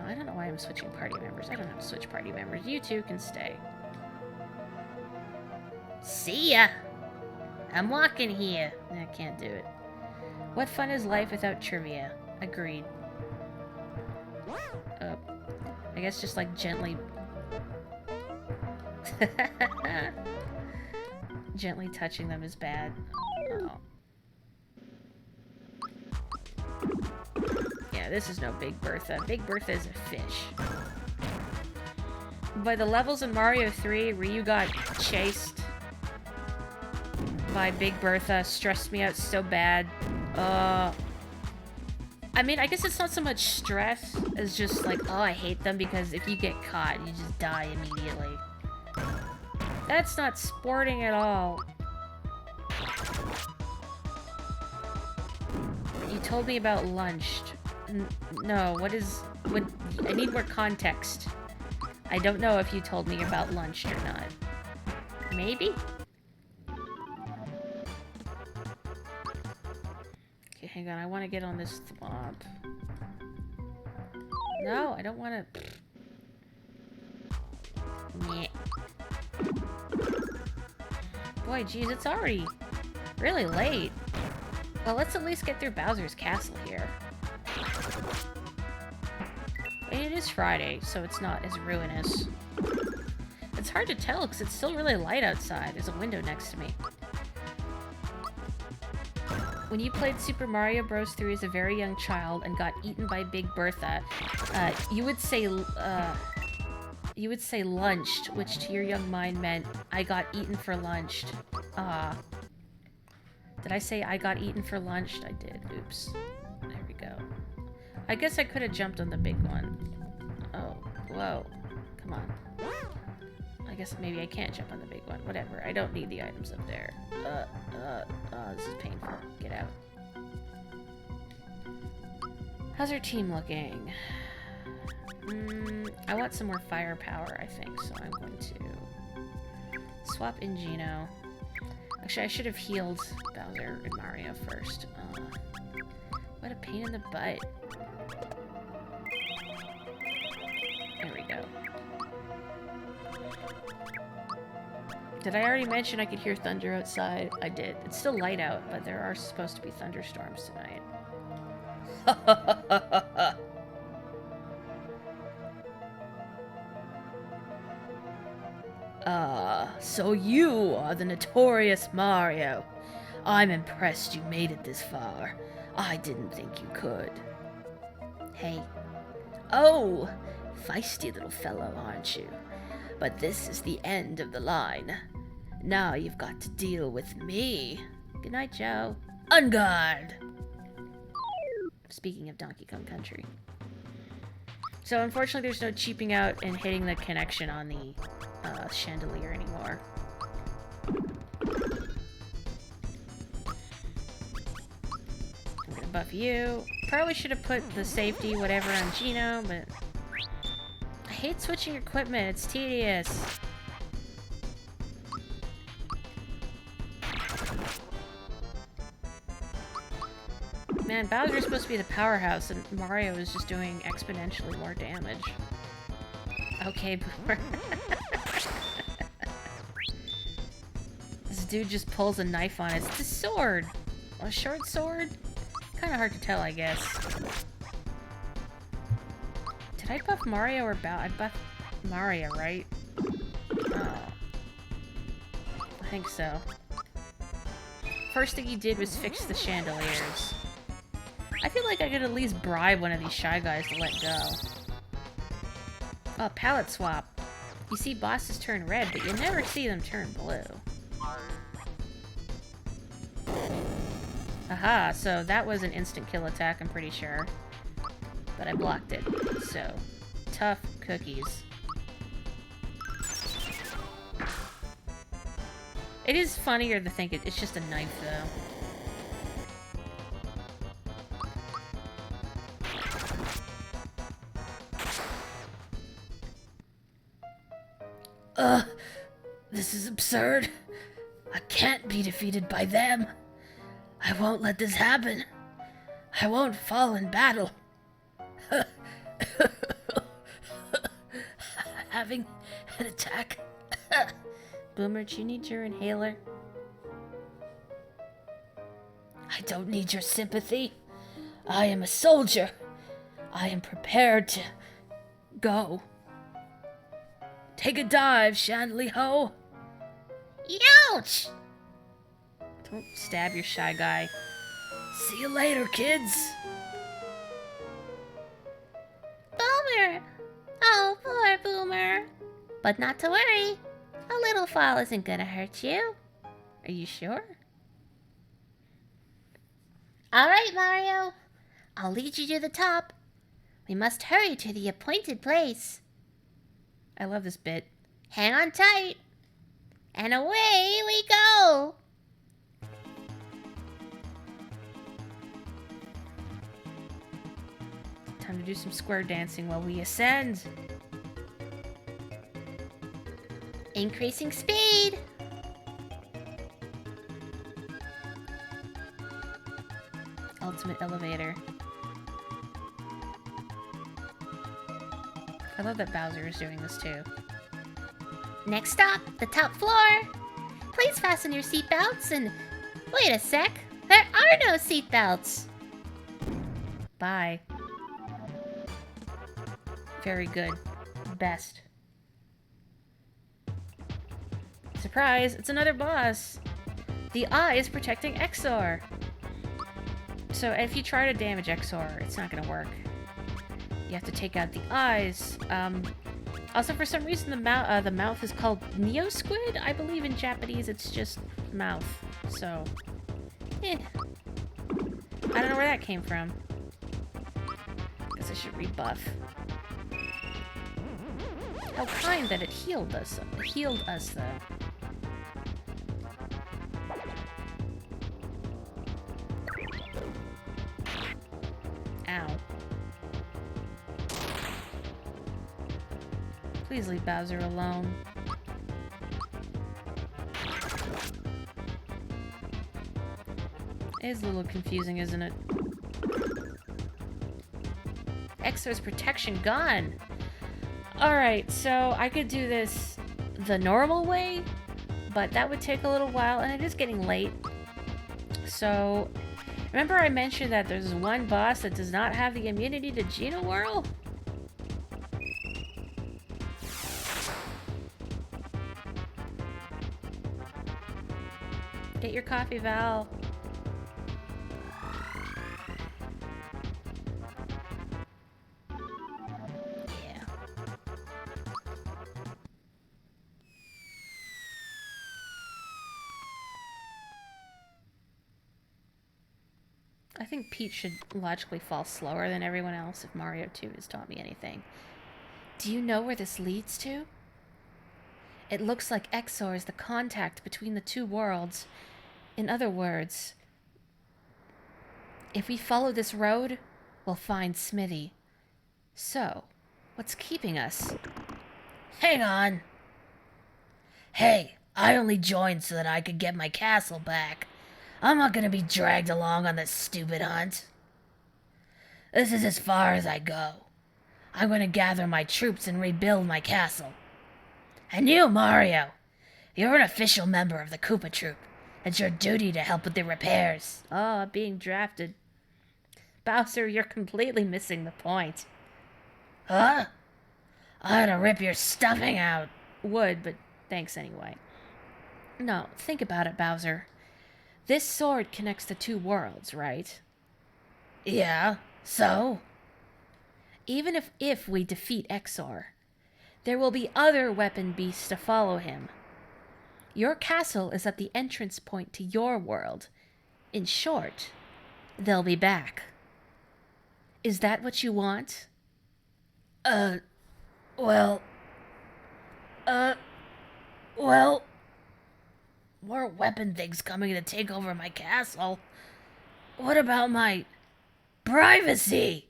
I don't know why I'm switching party members. I don't have to switch party members. You two can stay. See ya! I'm walking here. I can't do it. What fun is life without trivia? Agreed. I guess just like gently... gently touching them is bad. Oh. Yeah, this is no Big Bertha. Big Bertha is a fish. By the levels in Mario 3, Ryu got chased by Big Bertha, stressed me out so bad. I mean, I guess it's not so much stress as just like, oh, I hate them, because if you get caught, you just die immediately. That's not sporting at all. You told me about lunch. No, what is... What, I need more context. I don't know if you told me about lunch or not. Maybe? Okay, hang on. I want to get on this thwomp. No, I don't want to... Nyeh. Boy, geez, it's already really late. Well, let's at least get through Bowser's Castle here. And it is Friday, so it's not as ruinous. It's hard to tell because it's still really light outside. There's a window next to me. When you played Super Mario Bros. 3 as a very young child and got eaten by Big Bertha, you would say lunched, which to your young mind meant I got eaten for lunched. Did I say I got eaten for lunched? I did. Oops. There we go. I guess I could have jumped on the big one. Oh, whoa. Come on. I guess maybe I can't jump on the big one. Whatever. I don't need the items up there. This is painful. Get out. How's our team looking? I want some more firepower, I think, so I'm going to swap in Geno. Actually, I should have healed Bowser and Mario first. What a pain in the butt. There we go. Did I already mention I could hear thunder outside? I did. It's still light out, but there are supposed to be thunderstorms tonight. So you are the notorious Mario. I'm impressed you made it this far. I didn't think you could. Hey. Oh, feisty little fellow, aren't you? But this is the end of the line. Now you've got to deal with me. Good night, Joe. On guard! Speaking of Donkey Kong Country. So unfortunately there's no cheaping out and hitting the connection on the chandelier anymore. I'm gonna buff you. Probably should have put the safety whatever on Geno, but I hate switching equipment. It's tedious. Man, Bowser's supposed to be the powerhouse, and Mario is just doing exponentially more damage. Okay, Boomer. This dude just pulls a knife on it. It's a sword! A short sword? Kinda hard to tell, I guess. Did I buff Mario or Bowser? I buffed Mario, right? Oh. I think so. First thing he did was fix the chandeliers. I feel like I could at least bribe one of these Shy Guys to let go. Oh, palette swap. You see bosses turn red, but you never see them turn blue. Aha, so that was an instant kill attack, I'm pretty sure. But I blocked it, so... Tough cookies. It is funnier to think it's just a knife, though. This is absurd. I can't be defeated by them. I won't let this happen. I won't fall in battle. Having an attack. Boomer, do you need your inhaler? I don't need your sympathy. I am a soldier. I am prepared to go. Take a dive, Shandley-ho. Ouch! Don't stab your Shy Guy. See you later, kids. Boomer! Oh, poor Boomer. But not to worry. A little fall isn't gonna hurt you. Are you sure? Alright, Mario. I'll lead you to the top. We must hurry to the appointed place. I love this bit. Hang on tight. And away we go. Time to do some square dancing while we ascend. Increasing speed! Ultimate elevator. I love that Bowser is doing this too. Next stop, the top floor! Please fasten your seatbelts and... Wait a sec, there are no seatbelts! Bye. Very good. Best. Surprise, it's another boss! The eye is protecting Exor! So if you try to damage Exor, it's not gonna work. You have to take out the eyes. Also, for some reason, the mouth is called Neo Squid. I believe in Japanese it's just mouth. So, I don't know where that came from. Guess I should rebuff. How kind that it healed us. It healed us, though. Ow. Please leave Bowser alone. It is a little confusing, isn't it? Exo's protection gone! Alright, so I could do this the normal way, but that would take a little while, and it is getting late. So, remember I mentioned that there's one boss that does not have the immunity to Geno Whirl? Get your coffee, Val. Yeah. I think Peach should logically fall slower than everyone else if Mario 2 has taught me anything. Do you know where this leads to? It looks like Exor is the contact between the two worlds. In other words, if we follow this road, we'll find Smithy. So, what's keeping us? Hang on! Hey, I only joined so that I could get my castle back. I'm not gonna be dragged along on this stupid hunt. This is as far as I go. I'm gonna gather my troops and rebuild my castle. And you, Mario, you're an official member of the Koopa Troop. It's your duty to help with the repairs. Oh, being drafted. Bowser, you're completely missing the point. Huh? I ought to rip your stuffing out. Would, but thanks anyway. No, think about it, Bowser. This sword connects the two worlds, right? Yeah, so? Even if we defeat Exor, there will be other weapon beasts to follow him. Your castle is at the entrance point to your world. In short, they'll be back. Is that what you want? Well... More weapon things coming to take over my castle. What about my... privacy?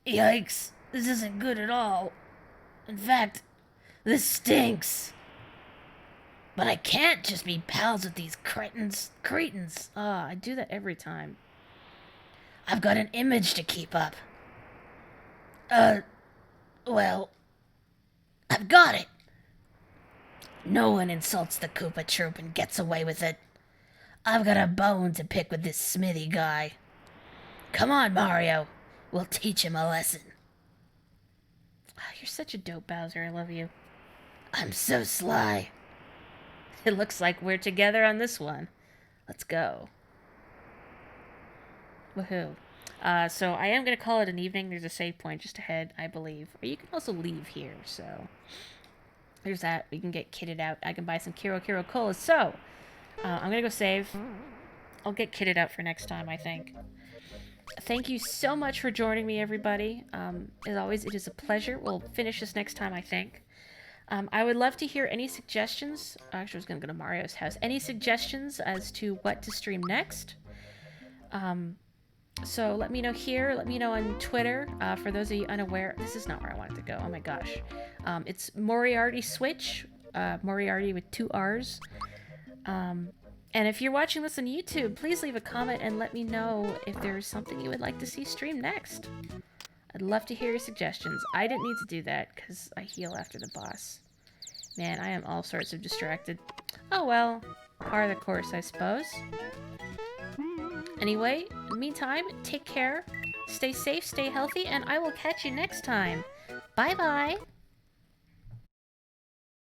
Yikes, this isn't good at all. In fact, this stinks. But I can't just be pals with these cretins. I do that every time. I've got an image to keep up. Well, I've got it. No one insults the Koopa Troop and gets away with it. I've got a bone to pick with this Smithy guy. Come on, Mario. We'll teach him a lesson. Oh, you're such a dope, Bowser. I love you. I'm so sly. It looks like we're together on this one. Let's go. Woohoo. So I am going to call it an evening. There's a save point just ahead, I believe. Or you can also leave here, so... There's that. We can get kitted out. I can buy some Kiro Cola. So, I'm going to go save. I'll get kitted out for next time, I think. Thank you so much for joining me, everybody. As always, it is a pleasure. We'll finish this next time, I think. I would love to hear any suggestions. Actually, I was going to go to Mario's house. Any suggestions as to what to stream next? So let me know here. Let me know on Twitter. For those of you unaware, this is not where I wanted to go. Oh my gosh. It's Moriarty Switch. Moriarty with 2 R's. And if you're watching this on YouTube, please leave a comment and let me know if there's something you would like to see stream next. I'd love to hear your suggestions. I didn't need to do that because I heal after the boss. Man, I am all sorts of distracted. Oh well, part of the course, I suppose. Anyway, in the meantime, take care, stay safe, stay healthy, and I will catch you next time. Bye-bye!